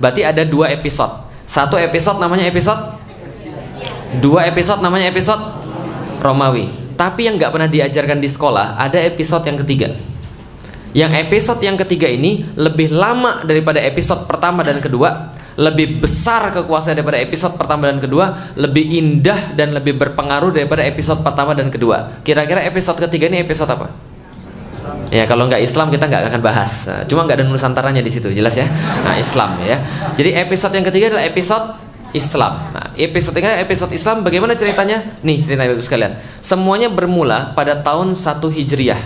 Berarti ada 2 episode. Satu episode namanya episode, 2 episode namanya episode Romawi. Tapi yang nggak pernah diajarkan di sekolah, ada episode yang ketiga. Yang episode yang ketiga ini lebih lama daripada episode pertama dan kedua, lebih besar kekuasaan daripada episode pertama dan kedua, lebih indah dan lebih berpengaruh daripada episode pertama dan kedua. Kira-kira episode ketiga ini episode apa? Ya kalau nggak Islam kita nggak akan bahas. Cuma nggak ada nusantaranya di situ, jelas ya. Nah, Islam ya. Jadi episode yang ketiga adalah episode Islam. Nah, episode ini episode Islam. Bagaimana ceritanya? Nih ceritanya Ibu sekalian. Semuanya bermula pada tahun 1 Hijriah,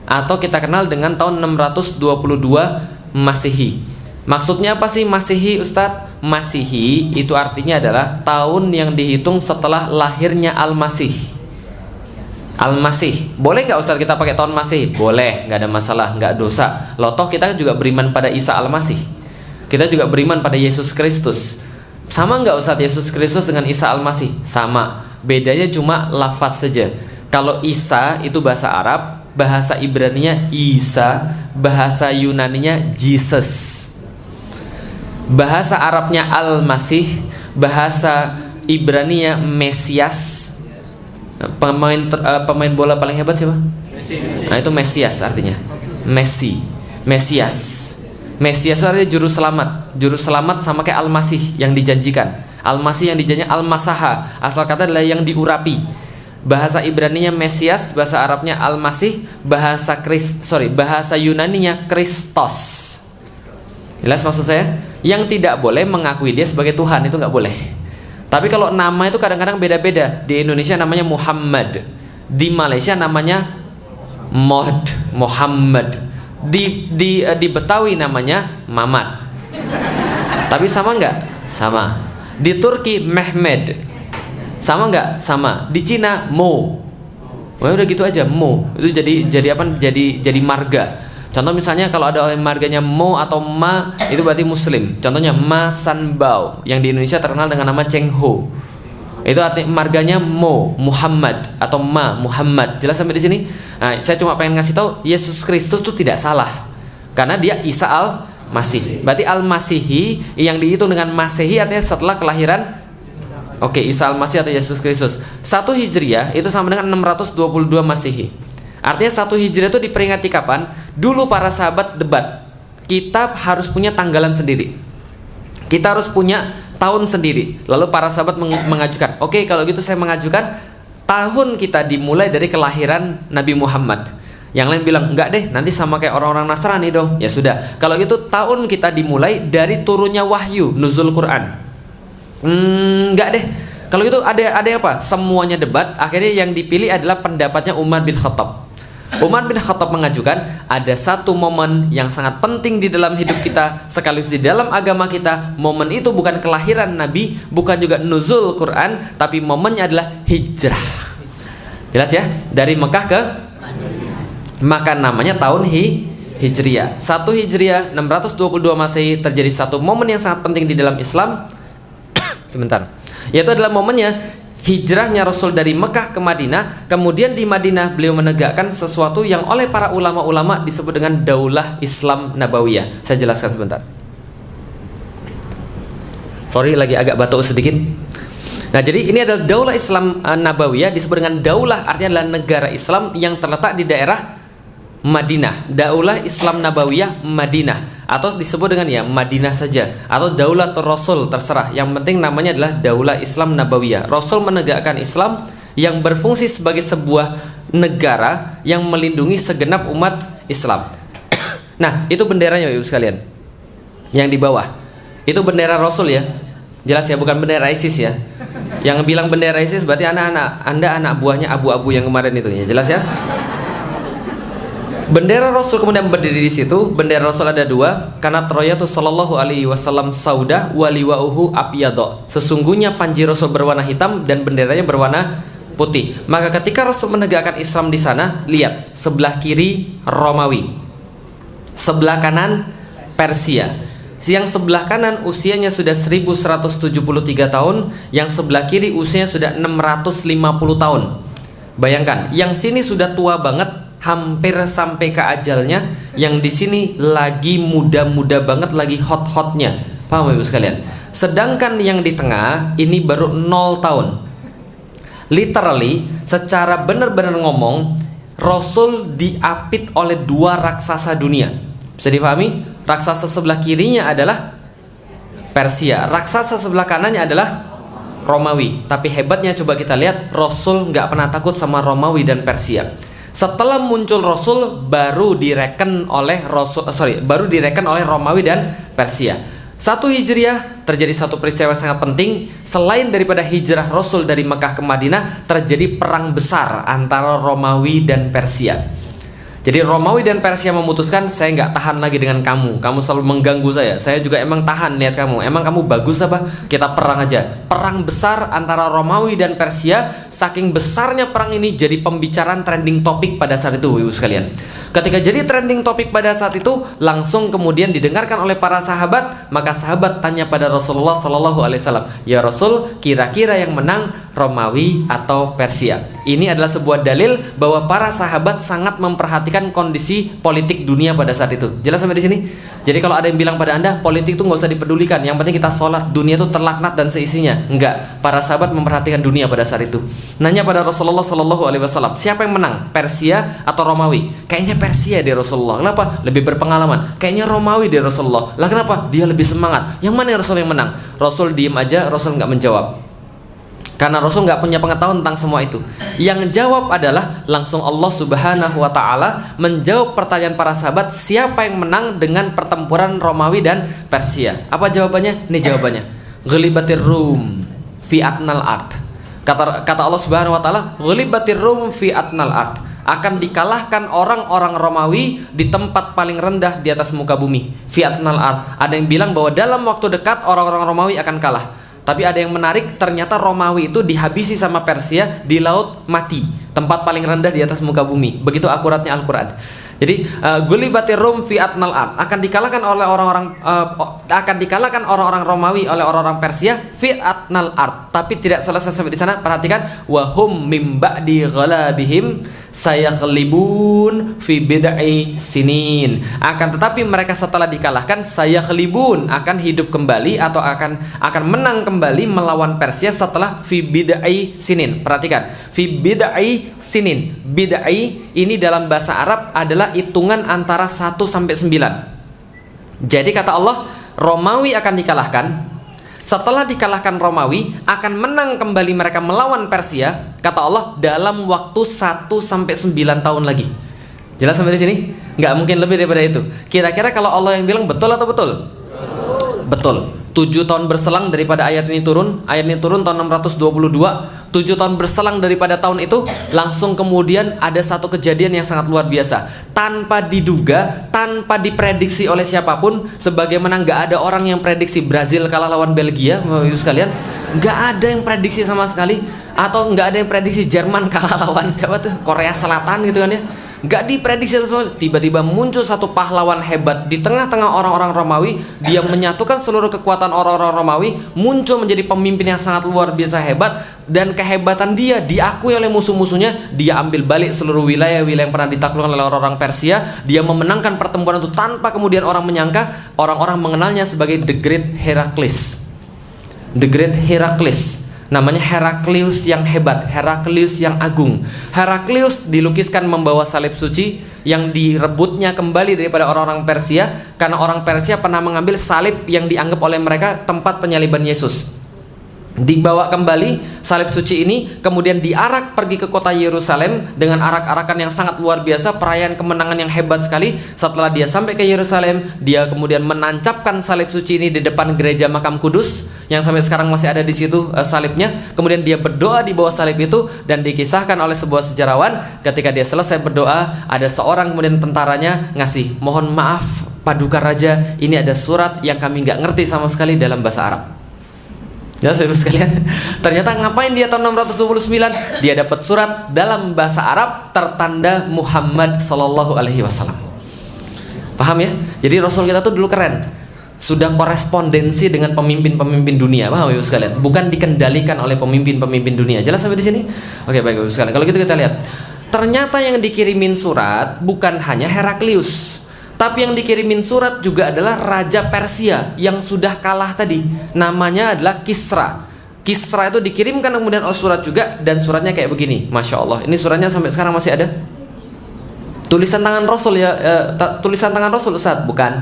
atau kita kenal dengan tahun 622 Masehi. Maksudnya apa sih Masehi, Ustadz? Masehi itu artinya adalah tahun yang dihitung setelah lahirnya Al-Masih. Al-Masih. Boleh nggak Ustadz kita pakai tahun Masih? Boleh, nggak ada masalah, nggak dosa. Loh toh kita juga beriman pada Isa Al-Masih. Kita juga beriman pada Yesus Kristus. Sama nggak Ustadz Yesus Kristus dengan Isa Al-Masih? Sama. Bedanya cuma lafaz saja. Kalau Isa itu bahasa Arab, bahasa Ibraninya Isa, bahasa Yunaninya Jesus. Bahasa Arabnya Al-Masih, bahasa Ibraninya Mesias. Pemain bola paling hebat siapa? Nah itu Mesias artinya. Mesias. Mesias itu artinya juru selamat. Juru selamat sama kayak Al-Masih yang dijanjikan. Al-Masih yang dijanjikan Al-Masaha. Asal kata adalah yang diurapi. Bahasa Ibraninya Mesias, bahasa Arabnya Al-Masih, bahasa Yunaninya Kristos. Jelas maksud saya? Yang tidak boleh mengakui dia sebagai Tuhan, itu nggak boleh. Tapi kalau nama itu kadang-kadang beda-beda. Di Indonesia namanya Muhammad, di Malaysia namanya Muhammad, di Betawi namanya Mamat. Tapi sama nggak? Sama. Di Turki Mehmed, sama nggak? Sama. Di Cina Mo. Wah udah gitu aja Mo. Itu jadi apa? Jadi marga. Contoh misalnya kalau ada marganya Mo atau Ma, itu berarti Muslim. Contohnya Ma Sanbao yang di Indonesia terkenal dengan nama Cheng Ho. Itu artinya marganya Mo Muhammad atau Ma Muhammad. Jelas sampai di sini? Nah, saya cuma pengen ngasih tahu Yesus Kristus itu tidak salah karena dia Isa Al-Masih. Berarti Al-Masihi yang dihitung dengan Masehi artinya setelah kelahiran Isa Al-Masih atau Yesus Kristus. 1 Hijriah itu sama dengan 622 Masehi. Artinya 1 Hijriah itu diperingati kapan? Dulu para sahabat debat. Kita harus punya tanggalan sendiri. Kita harus punya tahun sendiri. Lalu para sahabat mengajukan, oke, kalau gitu saya mengajukan tahun kita dimulai dari kelahiran Nabi Muhammad. Yang lain bilang, enggak deh, nanti sama kayak orang-orang Nasrani dong. Ya sudah, kalau gitu tahun kita dimulai dari turunnya wahyu, nuzul Quran. Enggak deh. Kalau gitu ada apa? Semuanya debat. Akhirnya yang dipilih adalah pendapatnya Umar bin Khattab. Umar bin Khattab mengajukan ada satu momen yang sangat penting di dalam hidup kita, sekaligus di dalam agama kita. Momen itu bukan kelahiran Nabi, bukan juga nuzul Quran, tapi momennya adalah hijrah. Jelas ya? Dari Mekah ke maka namanya tahun Hijriah. 1 Hijriah 622 Masehi terjadi satu momen yang sangat penting di dalam Islam. Sebentar. Yaitu adalah momennya hijrahnya Rasul dari Mekah ke Madinah. Kemudian di Madinah beliau menegakkan sesuatu yang oleh para ulama-ulama disebut dengan Daulah Islam Nabawiyah. Saya jelaskan sebentar. Sorry lagi agak batuk sedikit. Nah jadi ini adalah Daulah Islam Nabawiyah, disebut dengan Daulah artinya adalah negara Islam yang terletak di daerah Madinah. Daulah Islam Nabawiyah Madinah, atau disebut dengan ya Madinah saja, atau Daulatul Rasul, terserah. Yang penting namanya adalah Daulah Islam Nabawiyah. Rasul menegakkan Islam yang berfungsi sebagai sebuah negara yang melindungi segenap umat Islam. Nah itu benderanya Ibu sekalian. Yang di bawah itu bendera Rasul ya. Jelas ya, bukan bendera ISIS ya. Yang bilang bendera ISIS berarti Anda anak buahnya abu-abu yang kemarin itu ya. Jelas ya. Bendera Rasul kemudian berdiri di situ. Bendera Rasul ada 2, karena Troyatu sallallahu alaihi wasallam saudah waliwauhu abyadha. Sesungguhnya panji Rasul berwarna hitam dan benderanya berwarna putih. Maka ketika Rasul menegakkan Islam di sana, lihat sebelah kiri Romawi, sebelah kanan Persia. Yang sebelah kanan usianya sudah 1173 tahun, yang sebelah kiri usianya sudah 650 tahun. Bayangkan, yang sini sudah tua banget, hampir sampai ke ajalnya, yang di sini lagi muda-muda banget, lagi hot-hotnya. Paham Ibu sekalian? Sedangkan yang di tengah ini baru 0 tahun. Literally, secara benar-benar ngomong, Rasul diapit oleh 2 raksasa dunia. Bisa dipahami? Raksasa sebelah kirinya adalah Persia, raksasa sebelah kanannya adalah Romawi. Tapi hebatnya coba kita lihat, Rasul nggak pernah takut sama Romawi dan Persia. Setelah muncul Rasul baru direken oleh Romawi dan Persia. 1 Hijriah terjadi satu peristiwa yang sangat penting. Selain daripada hijrah Rasul dari Mekah ke Madinah, terjadi perang besar antara Romawi dan Persia. Jadi Romawi dan Persia memutuskan, saya nggak tahan lagi dengan kamu. Kamu selalu mengganggu saya juga emang tahan lihat kamu. Emang kamu bagus apa? Kita perang aja. Perang besar antara Romawi dan Persia. Saking besarnya perang ini jadi pembicaraan trending topik pada saat itu, Ibu sekalian. Ketika jadi trending topik pada saat itu, langsung kemudian didengarkan oleh para sahabat. Maka sahabat tanya pada Rasulullah Sallallahu Alaihi Wasallam, ya Rasul, kira-kira yang menang Romawi atau Persia? Ini adalah sebuah dalil bahwa para sahabat sangat memperhatikan kondisi politik dunia pada saat itu. Jelas sampai di sini? Jadi kalau ada yang bilang pada Anda politik itu nggak usah dipedulikan, yang penting kita sholat, dunia itu terlaknat dan seisinya. Enggak, para sahabat memperhatikan dunia pada saat itu. Nanya pada Rasulullah Sallallahu Alaihi Wasallam, siapa yang menang, Persia atau Romawi? Kayaknya Persia deh Rasulullah. Kenapa? Lebih berpengalaman. Kayaknya Romawi deh Rasulullah. Lah kenapa? Dia lebih semangat. Yang mana Rasul yang menang? Rasul diem aja, Rasul nggak menjawab. Karena Rasul nggak punya pengetahuan tentang semua itu. Yang jawab adalah langsung Allah Subhanahu Wa Taala menjawab pertanyaan para sahabat, siapa yang menang dengan pertempuran Romawi dan Persia? Apa jawabannya? Ini jawabannya. Ghalibatir Rum fi atnal ard. Kata Allah Subhanahu Wa Taala, Ghalibatir Rum fi atnal ard. Akan dikalahkan orang-orang Romawi di tempat paling rendah di atas muka bumi. Fi atnal ard. Ada yang bilang bahwa dalam waktu dekat orang-orang Romawi akan kalah. Tapi ada yang menarik, ternyata Romawi itu dihabisi sama Persia di Laut Mati, tempat paling rendah di atas muka bumi. Begitu akuratnya Al-Quran. Jadi Gulibatir Rum fi atnal ard, akan dikalahkan orang-orang Romawi oleh orang-orang Persia fi atnal ard. Tapi tidak selesai sampai di sana. Perhatikan, wahum mim ba'di ghalabihim sayaghlibun fi bid'i sinin. Akan tetapi mereka setelah dikalahkan sayaghlibun, akan hidup kembali atau akan menang kembali melawan Persia setelah fi bid'i sinin. Perhatikan, fi bid'i sinin. Bid'i ini dalam bahasa Arab adalah hitungan antara 1 sampai 9. Jadi kata Allah, Romawi akan dikalahkan. Setelah dikalahkan Romawi, akan menang kembali mereka melawan Persia. Kata Allah, dalam waktu 1 sampai 9 tahun lagi. Jelas sampai di sini? Nggak mungkin lebih daripada itu. Kira-kira kalau Allah yang bilang betul atau betul? Betul. 7 tahun berselang daripada ayat ini turun. Ayat ini turun tahun 622. 7 tahun berselang daripada tahun itu, langsung kemudian ada satu kejadian yang sangat luar biasa. Tanpa diduga, tanpa diprediksi oleh siapapun, sebagaimana nggak ada orang yang prediksi Brazil kalah lawan Belgia, itu sekalian. Nggak ada yang prediksi sama sekali. Atau nggak ada yang prediksi Jerman kalah lawan siapa tuh? Korea Selatan gitu kan ya. Gak diprediksi semua. Tiba-tiba muncul satu pahlawan hebat di tengah-tengah orang-orang Romawi. Dia menyatukan seluruh kekuatan orang-orang Romawi, muncul menjadi pemimpin yang sangat luar biasa hebat. Dan kehebatan dia diakui oleh musuh-musuhnya. Dia ambil balik seluruh wilayah-wilayah yang pernah ditaklukkan oleh orang-orang Persia. Dia memenangkan pertempuran itu tanpa kemudian orang menyangka. Orang-orang mengenalnya sebagai The Great Heracles. The Great Heracles. Namanya Heraklius yang hebat, Heraklius yang agung. Heraklius dilukiskan membawa salib suci yang direbutnya kembali daripada orang-orang Persia, karena orang Persia pernah mengambil salib yang dianggap oleh mereka tempat penyaliban Yesus. Dibawa kembali salib suci ini, kemudian diarak pergi ke kota Yerusalem dengan arak-arakan yang sangat luar biasa, perayaan kemenangan yang hebat sekali. Setelah dia sampai ke Yerusalem, dia kemudian menancapkan salib suci ini di depan gereja Makam Kudus yang sampai sekarang masih ada di situ salibnya. Kemudian dia berdoa di bawah salib itu, dan dikisahkan oleh sebuah sejarawan, ketika dia selesai berdoa, ada seorang kemudian tentaranya ngasih, mohon maaf Paduka Raja, ini ada surat yang kami nggak ngerti sama sekali dalam bahasa Arab. Ya saudara sekalian, ternyata ngapain dia tahun 629? Dia dapat surat dalam bahasa Arab tertanda Muhammad Sallallahu Alaihi Wasallam. Paham ya? Jadi Rasul kita tuh dulu keren, sudah korespondensi dengan pemimpin-pemimpin dunia. Paham ibu sekalian? Bukan dikendalikan oleh pemimpin-pemimpin dunia. Jelas sampai di sini? Oke, baik ibu sekalian. Kalau gitu kita lihat, ternyata yang dikirimin surat bukan hanya Heraklius, Tapi yang dikirimin surat juga adalah Raja Persia yang sudah kalah tadi. Namanya adalah Kisra. Kisra itu dikirimkan kemudian surat juga, dan suratnya kayak begini. Masya Allah, ini suratnya sampai sekarang masih ada. Tulisan tangan Rasul ya, tulisan tangan Rasul Ustaz? Bukan.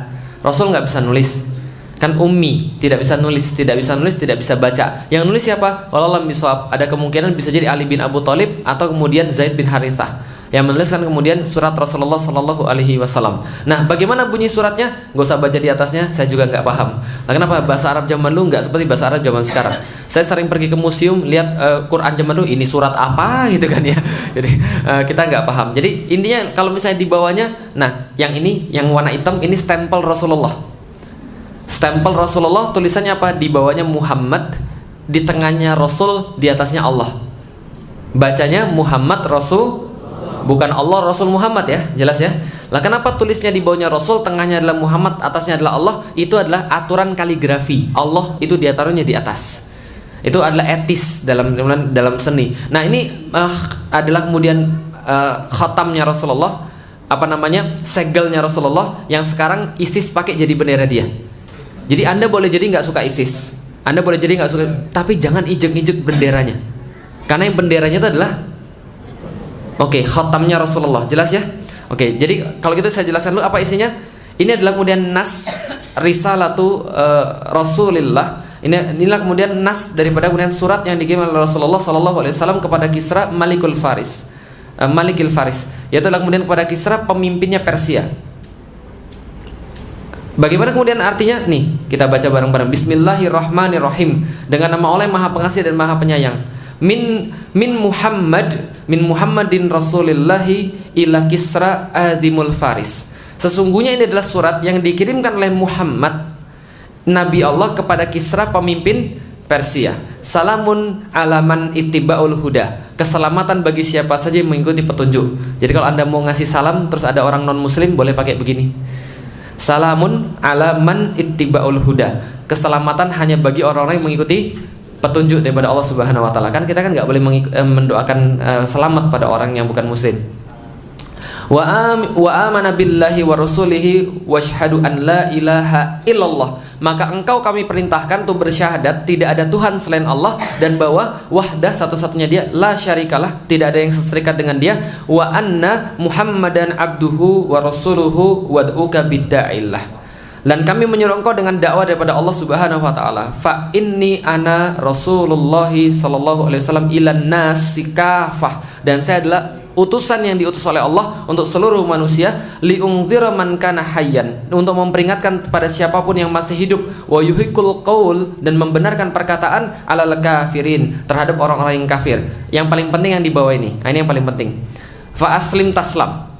Rasul nggak bisa nulis. Kan ummi, tidak bisa nulis, tidak bisa baca. Yang nulis siapa? Wallahualam bishawab. Ada kemungkinan bisa jadi Ali bin Abu Thalib atau kemudian Zaid bin Harithah yang menuliskan kemudian surat Rasulullah Shallallahu Alaihi Wasallam. Nah, bagaimana bunyi suratnya? Gak usah baca di atasnya, saya juga nggak paham. Nah, kenapa? Bahasa Arab zaman dulu nggak seperti bahasa Arab zaman sekarang. Saya sering pergi ke museum, lihat Quran zaman dulu, ini surat apa gitu kan ya. Jadi kita nggak paham. Jadi intinya kalau misalnya di bawahnya, nah yang ini yang warna hitam ini stempel Rasulullah. Stempel Rasulullah, tulisannya apa? Di bawahnya Muhammad, di tengahnya Rasul, di atasnya Allah. Bacanya Muhammad Rasul, bukan Allah Rasul Muhammad ya, jelas ya. Lah kenapa tulisnya di bawahnya Rasul, tengahnya adalah Muhammad, atasnya adalah Allah? Itu adalah aturan kaligrafi. Allah itu ditaruhnya di atas. Itu adalah etis dalam seni. Nah ini adalah kemudian khatamnya Rasulullah, apa namanya, segelnya Rasulullah yang sekarang ISIS pakai jadi bendera dia. Jadi Anda boleh jadi nggak suka ISIS, Anda boleh jadi nggak suka, tapi jangan injek-injek benderanya, karena yang benderanya itu adalah khatamnya Rasulullah, jelas ya. Jadi kalau gitu saya jelaskan dulu apa isinya. Ini adalah kemudian nas risalatu Rasulillah. Inilah kemudian nas daripada kemudian surat yang dikirim oleh Rasulullah Sallallahu Alaihi Wasallam kepada Kisra Malikul Faris, Malikil Faris, yaitu adalah kemudian kepada Kisra pemimpinnya Persia. Bagaimana kemudian artinya? Nih, kita baca bareng-bareng. Bismillahirrahmanirrahim. Dengan nama Allah yang Maha Pengasih dan Maha Penyayang. Min Muhammadin Rasulillahi ila Kisra Azimul Faris. Sesungguhnya ini adalah surat yang dikirimkan oleh Muhammad Nabi Allah kepada Kisra pemimpin Persia. Salamun alaman ittiba'ul huda. Keselamatan bagi siapa saja yang mengikuti petunjuk. Jadi kalau Anda mau ngasih salam terus ada orang non muslim, boleh pakai begini. Salamun alaman ittiba'ul huda. Keselamatan hanya bagi orang-orang yang mengikuti petunjuk daripada Allah Subhanahu wa taala. Kan kita kan enggak boleh mendoakan selamat pada orang yang bukan muslim. Wa amana billahi wa rasulihi wasyhadu an la ilaha illallah. Maka engkau kami perintahkan untuk bersyahadat tidak ada Tuhan selain Allah, dan bahwa wahdah satu-satunya dia, la syarikalah, tidak ada yang seserikat dengan dia, wa anna Muhammadan abduhu wa rasuluhu wad'uka bidda'illah. Dan kami menyuruh engkau dengan dakwah daripada Allah Subhanahu wa taala. Fa inni ana Rasulullah sallallahu alaihi wasallam ilan nasi kafah. Dan saya adalah utusan yang diutus oleh Allah untuk seluruh manusia, liungzira man kana hayyan, untuk memperingatkan kepada siapapun yang masih hidup, wa yuhiqul qaul, dan membenarkan perkataan alal kafirin, terhadap orang-orang yang kafir. Yang paling penting yang di bawah ini. Nah, ini yang paling penting. Fa aslim taslam.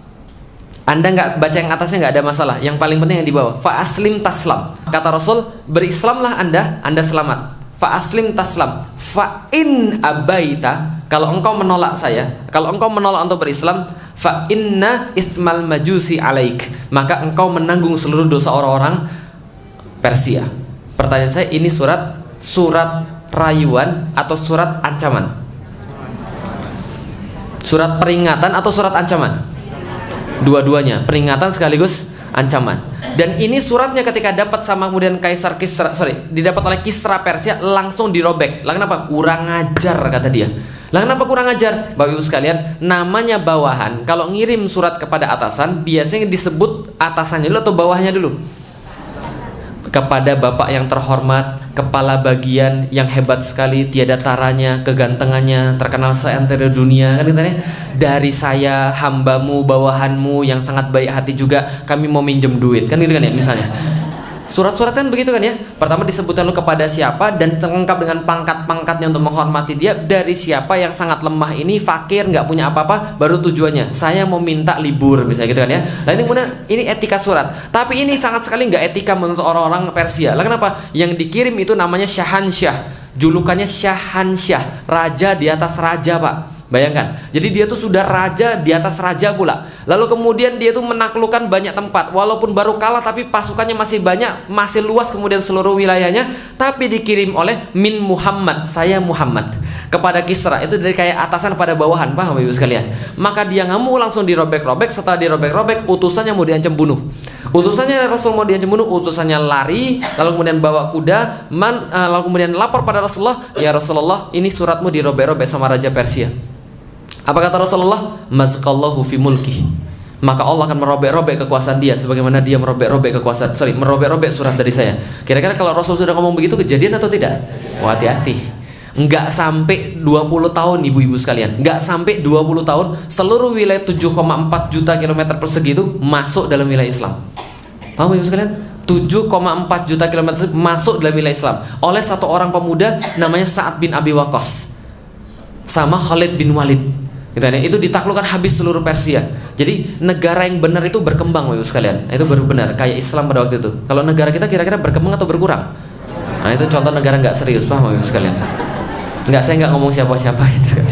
Anda nggak baca yang atasnya nggak ada masalah. Yang paling penting yang di bawah. Fa aslim taslam. Kata Rasul, berislamlah Anda selamat. Fa aslim taslam. Fa in abaita, kalau engkau menolak saya, kalau engkau menolak untuk berislam, fa inna ismal majusi alaik, maka engkau menanggung seluruh dosa orang-orang Persia. Pertanyaan saya, ini surat rayuan atau surat ancaman? Surat peringatan atau surat ancaman? Dua-duanya, peringatan sekaligus ancaman. Dan ini suratnya ketika dapat sama kemudian didapat oleh Kisra Persia, langsung dirobek. Lah kenapa? Kurang ajar, kata dia. Lah kenapa kurang ajar? Bapak Ibu sekalian, namanya bawahan. Kalau ngirim surat kepada atasan, biasanya disebut atasannya dulu atau bawahnya dulu? Kepada Bapak yang terhormat, kepala bagian yang hebat sekali, tiada taranya, kegantengannya, terkenal seantero dunia, kan katanya. Dari saya, hambamu, bawahanmu yang sangat baik hati juga, kami mau minjem duit, kan gitu kan ya misalnya. Surat-surat kan begitu kan ya. Pertama disebutkan lu kepada siapa, dan lengkap dengan pangkat-pangkatnya untuk menghormati dia. Dari siapa yang sangat lemah ini, fakir, nggak punya apa-apa, baru tujuannya. Saya mau minta libur, misalnya gitu kan ya. Nah ini kemudian ini etika surat. Tapi ini sangat sekali nggak etika menurut orang-orang Persia. Lah kenapa? Yang dikirim itu namanya Syahansyah. Julukannya Syahansyah, raja di atas raja, Pak. Bayangkan, jadi dia tuh sudah raja di atas raja pula. Lalu kemudian dia tuh menaklukkan banyak tempat. Walaupun baru kalah tapi pasukannya masih banyak, masih luas kemudian seluruh wilayahnya. Tapi dikirim oleh min Muhammad, saya Muhammad, kepada Kisra. Itu dari kayak atasan pada bawahan, paham Ibu sekalian? Maka dia nggak mau langsung dirobek-robek. Setelah dirobek-robek, utusannya mau diancam bunuh. Utusannya Rasul mau diancam bunuh, utusannya lari, lalu kemudian bawa kuda, lalu kemudian lapor pada Rasulullah, ya Rasulullah, ini suratmu dirobek-robek sama Raja Persia. Apa kata Rasulullah? Mazqallahu fi mulki. Maka Allah akan merobek-robek kekuasaan dia sebagaimana dia merobek-robek merobek-robek surat dari saya. Kira-kira kalau Rasul sudah ngomong begitu, kejadian atau tidak? Wah, hati-hati. Enggak sampai 20 tahun ibu-ibu sekalian, enggak sampai 20 tahun seluruh wilayah 7,4 juta kilometer persegi itu masuk dalam wilayah Islam. Paham ibu sekalian? 7,4 juta kilometer masuk dalam wilayah Islam oleh satu orang pemuda namanya Sa'ad bin Abi Waqqas sama Khalid bin Walid. Itu ditaklukkan habis seluruh Persia. Jadi negara yang benar itu berkembang ibu sekalian. Itu baru benar kayak Islam pada waktu itu. Kalau negara kita kira-kira berkembang atau berkurang? Nah, itu contoh negara nggak serius, paham ibu sekalian? Saya nggak ngomong siapa-siapa gitu kan.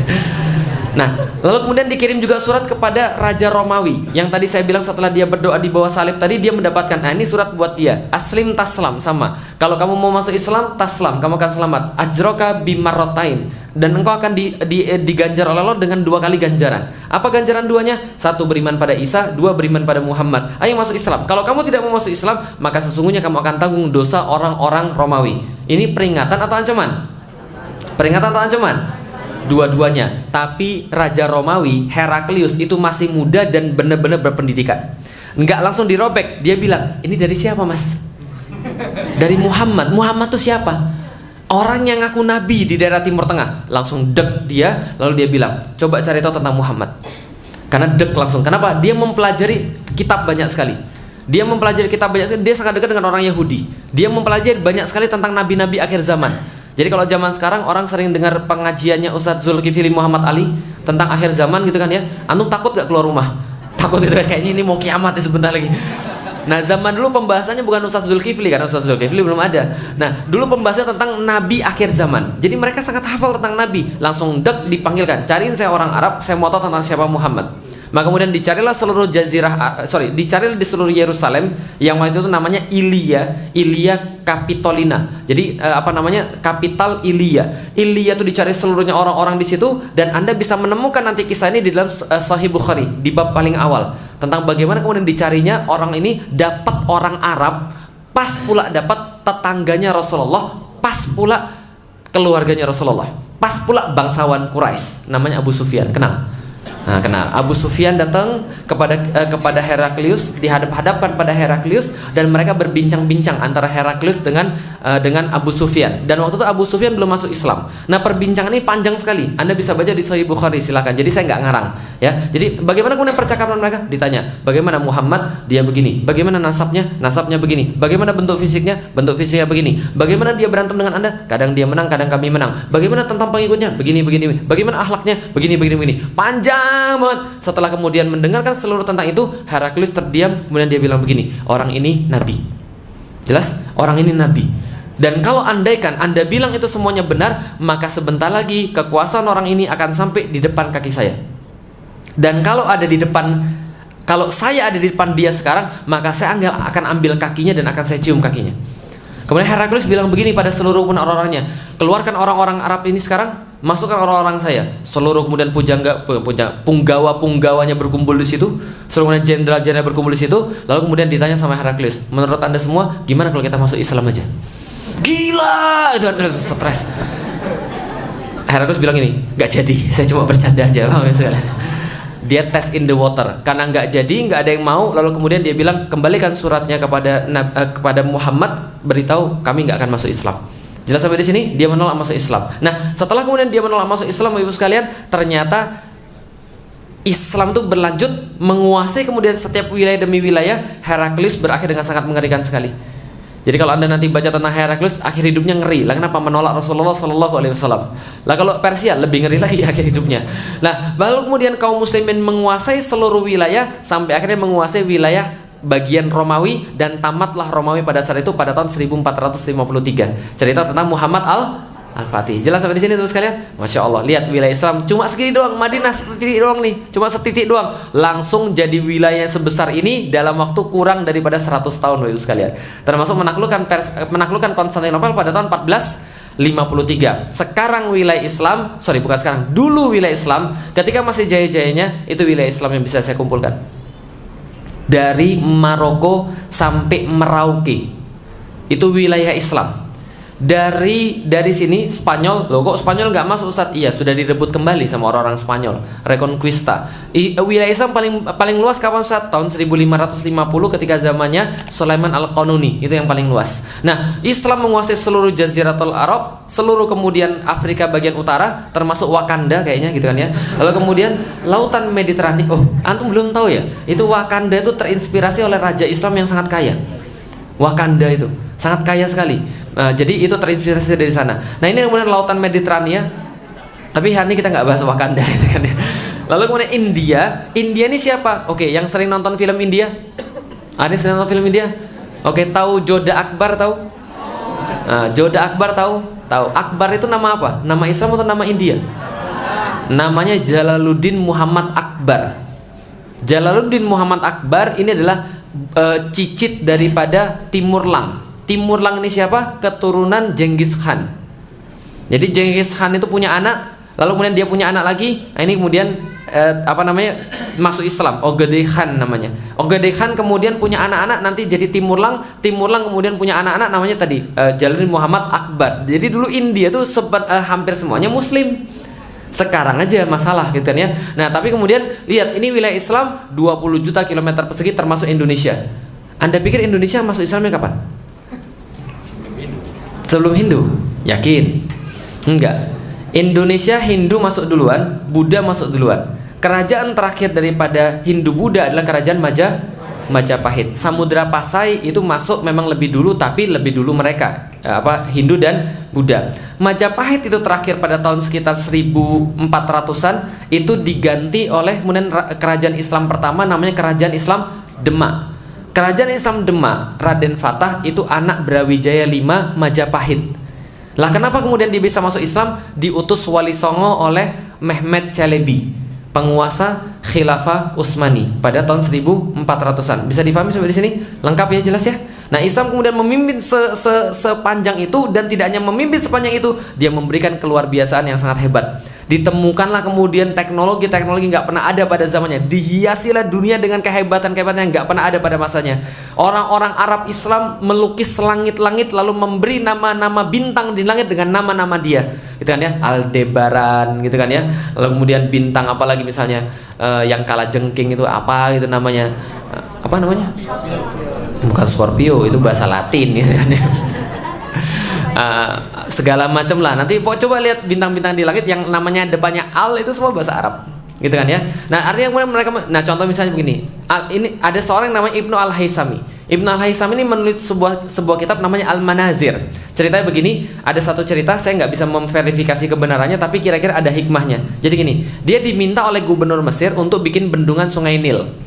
Nah, lalu kemudian dikirim juga surat kepada Raja Romawi yang tadi saya bilang setelah dia berdoa di bawah salib tadi dia mendapatkan. Nah, ini surat buat dia. Aslim taslam, sama. Kalau kamu mau masuk Islam, taslam, kamu akan selamat. Ajroka bimarrotain, dan engkau akan diganjar oleh Allah dengan 2 kali ganjaran. Apa ganjaran duanya? 1 beriman pada Isa, 2 beriman pada Muhammad. Ayo masuk Islam. Kalau kamu tidak mau masuk Islam, maka sesungguhnya kamu akan tanggung dosa orang-orang Romawi. Ini peringatan atau ancaman? Peringatan atau ancaman? Dua-duanya. Tapi Raja Romawi Heraklius itu masih muda dan benar-benar berpendidikan. Enggak langsung dirobek. Dia bilang, ini dari siapa mas? Dari Muhammad. Muhammad itu siapa? Orang yang ngaku nabi di daerah Timur Tengah. Langsung dek dia. Lalu dia bilang, coba cari tahu tentang Muhammad. Karena dek langsung. Kenapa? Dia mempelajari kitab banyak sekali. Dia mempelajari kitab banyak sekali. Dia sangat dekat dengan orang Yahudi. Dia mempelajari banyak sekali tentang nabi-nabi akhir zaman. Jadi kalau zaman sekarang orang sering dengar pengajiannya Ustadz Zulkifli Muhammad Ali tentang akhir zaman gitu kan ya. Antum takut gak keluar rumah? Takut gitu kan, kayaknya ini mau kiamat ya sebentar lagi. Nah, zaman dulu pembahasannya bukan Ustadz Zulkifli, karena Ustadz Zulkifli belum ada. Nah, dulu pembahasannya tentang nabi akhir zaman. Jadi mereka sangat hafal tentang nabi. Langsung dek dipanggilkan, cariin saya orang Arab, saya mau tahu tentang siapa Muhammad. Maka kemudian dicarilah seluruh dicarilah di seluruh Yerusalem yang waktu itu namanya Ilia Capitolina. Jadi kapital Ilia. Ilia itu dicari seluruhnya orang-orang di situ, dan Anda bisa menemukan nanti kisah ini di dalam Sahih Bukhari di bab paling awal tentang bagaimana kemudian dicarinya orang ini dapat orang Arab, pas pula dapat tetangganya Rasulullah, pas pula keluarganya Rasulullah, pas pula bangsawan Quraisy namanya Abu Sufyan. Nah, kenal. Abu Sufyan datang kepada Heraklius, dihadap-hadapkan pada Heraklius, dan mereka berbincang-bincang antara Heraklius dengan Abu Sufyan. Dan waktu itu Abu Sufyan belum masuk Islam. Nah, perbincangan ini panjang sekali. Anda bisa baca di Sahih Bukhari, silakan. Jadi saya nggak ngarang, ya. Jadi bagaimana kemudian percakapan mereka? Ditanya, bagaimana Muhammad? Dia begini. Bagaimana nasabnya? Nasabnya begini. Bagaimana bentuk fisiknya? Bentuk fisiknya begini. Bagaimana dia berantem dengan Anda? Kadang dia menang, kadang kami menang. Bagaimana tentang pengikutnya? Begini. Bagaimana akhlaknya? Begini. Panjang banget. Setelah kemudian mendengarkan seluruh tentang itu, Heraklius terdiam. Kemudian dia bilang begini, orang ini nabi. Jelas? Orang ini nabi. Dan kalau andaikan Anda bilang itu semuanya benar, maka sebentar lagi kekuasaan orang ini akan sampai di depan kaki saya. Dan kalau saya ada di depan dia sekarang, maka saya akan ambil kakinya dan akan saya cium kakinya. Kemudian Heraklius bilang begini pada seluruh orang-orangnya, keluarkan orang-orang Arab ini sekarang, masukkan orang-orang saya. Seluruh kemudian punggawa-punggawanya berkumpul di situ, seluruh kemudian jenderal-jenderal berkumpul di situ. Lalu kemudian ditanya sama Heraklius, menurut Anda semua gimana kalau kita masuk Islam aja? Gila, itu stres. Heraklius bilang ini, nggak jadi, saya cuma bercanda aja. Dia test in the water, karena nggak jadi, nggak ada yang mau. Lalu kemudian dia bilang, kembalikan suratnya kepada Muhammad, beritahu kami nggak akan masuk Islam. Jelas sampai di sini? Dia menolak masuk Islam. Nah, setelah kemudian dia menolak masuk Islam, ibu sekalian, ternyata Islam itu berlanjut menguasai kemudian setiap wilayah demi wilayah. Heraklius berakhir dengan sangat mengerikan sekali. Jadi kalau Anda nanti baca tentang Heraklius, akhir hidupnya ngeri. Lah kenapa? Menolak Rasulullah SAW. Lah kalau Persia lebih ngeri lagi akhir hidupnya. Lah lalu kemudian kaum muslimin menguasai seluruh wilayah sampai akhirnya menguasai wilayah bagian Romawi, dan tamatlah Romawi pada saat itu pada tahun 1453. Cerita tentang Muhammad Al-Fatih. Jelas sampai di sini terus sekalian? Masya Allah, lihat wilayah Islam cuma segini doang, Madinah setitik doang nih, cuma setitik doang, langsung jadi wilayah sebesar ini dalam waktu kurang daripada 100 tahun, Bapak Ibu sekalian. Termasuk menaklukkan Konstantinopel pada tahun 1453. Sekarang wilayah Islam, dulu wilayah Islam ketika masih jaya-jayanya itu wilayah Islam yang bisa saya kumpulkan. dari Maroko sampai Merauke. Itu wilayah Islam. Dari sini Spanyol, loh kok Spanyol nggak masuk Ustaz? Iya, sudah direbut kembali sama orang-orang Spanyol, Reconquista. Wilayah Islam paling luas kapan Ustaz? Tahun 1550 ketika zamannya Sulaiman Al-Qanuni, itu yang paling luas. Nah, Islam menguasai seluruh Jaziratul Arab, seluruh kemudian Afrika bagian utara, termasuk Wakanda kayaknya gitu kan ya. Lalu kemudian Lautan Mediterania. Oh, antum belum tahu ya? Itu Wakanda itu terinspirasi oleh raja Islam yang sangat kaya. Wakanda itu sangat kaya sekali. Jadi itu terinspirasi dari sana. Nah, ini kemudian Lautan Mediterania. Tapi hari ini kita nggak bahas Wakanda gitu kan ya. Lalu kemudian India ini siapa? Oke, yang sering nonton film India? Ada yang sering nonton film India? Oke, tahu Joda Akbar tahu? Joda Akbar tahu? Tahu. Akbar itu nama apa? Nama Islam atau nama India? Namanya Jalaluddin Muhammad Akbar. Jalaluddin Muhammad Akbar ini adalah cicit daripada Timur Lang. Timur Lang ini siapa? Keturunan Genghis Khan. Jadi Genghis Khan itu punya anak, lalu kemudian dia punya anak lagi. Nah, ini kemudian masuk Islam. Ogedei Khan namanya. Ogedei Khan kemudian punya anak-anak, nanti jadi Timur Lang. Timur Lang kemudian punya anak-anak, namanya tadi Jalaluddin Muhammad Akbar. Jadi dulu India tuh hampir semuanya Muslim. Sekarang aja masalah gitu kan ya. Nah, tapi kemudian lihat, ini wilayah Islam 20 juta kilometer persegi termasuk Indonesia. Anda pikir Indonesia masuk Islamnya kapan? Sebelum Hindu? Yakin? Enggak. Indonesia Hindu masuk duluan, Buddha masuk duluan. Kerajaan terakhir daripada Hindu Buddha adalah kerajaan Majapahit. Samudra Pasai itu masuk memang lebih dulu, tapi lebih dulu mereka Hindu dan Buddha. Majapahit itu terakhir pada tahun sekitar 1400-an, itu diganti oleh kemudian kerajaan Islam pertama, namanya kerajaan Islam Demak. Kerajaan Islam Demak, Raden Fatah itu anak Brawijaya V Majapahit. Lah kenapa kemudian dia bisa masuk Islam? Diutus Wali Songo oleh Mehmed Chalebi, penguasa Khilafah Utsmani pada tahun 1400-an. Bisa difahami sampai di sini? Lengkap ya, jelas ya? Nah, Islam kemudian memimpin sepanjang itu, dan tidak hanya memimpin sepanjang itu, dia memberikan keluar biasaan yang sangat hebat. Ditemukanlah kemudian teknologi nggak pernah ada pada zamannya. Dihiasilah dunia dengan kehebatan-kehebatan yang nggak pernah ada pada masanya. Orang-orang Arab Islam melukis langit-langit, lalu memberi nama-nama bintang di langit dengan nama-nama dia, gitu kan ya, Aldebaran gitu kan ya. Lalu kemudian bintang apa lagi misalnya, yang kala jengking itu apa gitu namanya, apa namanya? Bukan Scorpio, itu bahasa Latin gitu kan ya. Segala macam lah. Nanti coba lihat bintang-bintang di langit yang namanya depannya Al, itu semua bahasa Arab, gitu kan ya. Nah, artinya kemudian mereka, nah contoh misalnya begini, ini ada seorang yang namanya Ibnu Al-Haisami. Ibnu Al-Haisami ini menulis sebuah kitab namanya Al-Manazir. Ceritanya begini, ada satu cerita, saya nggak bisa memverifikasi kebenarannya, tapi kira-kira ada hikmahnya. Jadi gini, dia diminta oleh gubernur Mesir untuk bikin bendungan Sungai Nil.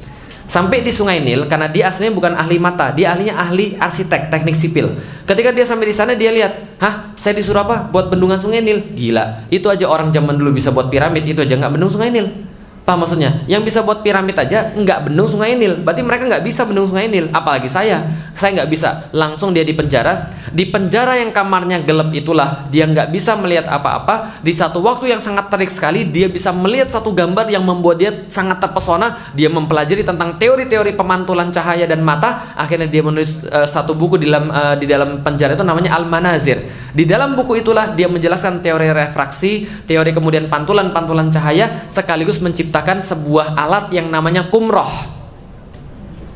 Sampai di Sungai Nil, karena dia aslinya bukan ahli mata, dia ahli arsitek, teknik sipil. Ketika dia sampai di sana, dia lihat, saya disuruh apa? Buat bendungan Sungai Nil. Gila, itu aja orang zaman dulu bisa buat piramid, itu aja nggak bendung Sungai Nil. Paham maksudnya? Yang bisa buat piramid aja nggak bendung Sungai Nil, berarti mereka nggak bisa bendung Sungai Nil. Apalagi saya nggak bisa. Langsung dia dipenjara. Di penjara yang kamarnya gelap itulah dia nggak bisa melihat apa-apa. Di satu waktu yang sangat terik sekali, dia bisa melihat satu gambar yang membuat dia sangat terpesona. Dia mempelajari tentang teori-teori pemantulan cahaya dan mata. Akhirnya dia menulis satu buku di dalam penjara itu, namanya Al-Manazir. Di dalam buku itulah dia menjelaskan teori refraksi, teori kemudian pantulan cahaya, sekaligus menciptakan sebuah alat yang namanya kumroh,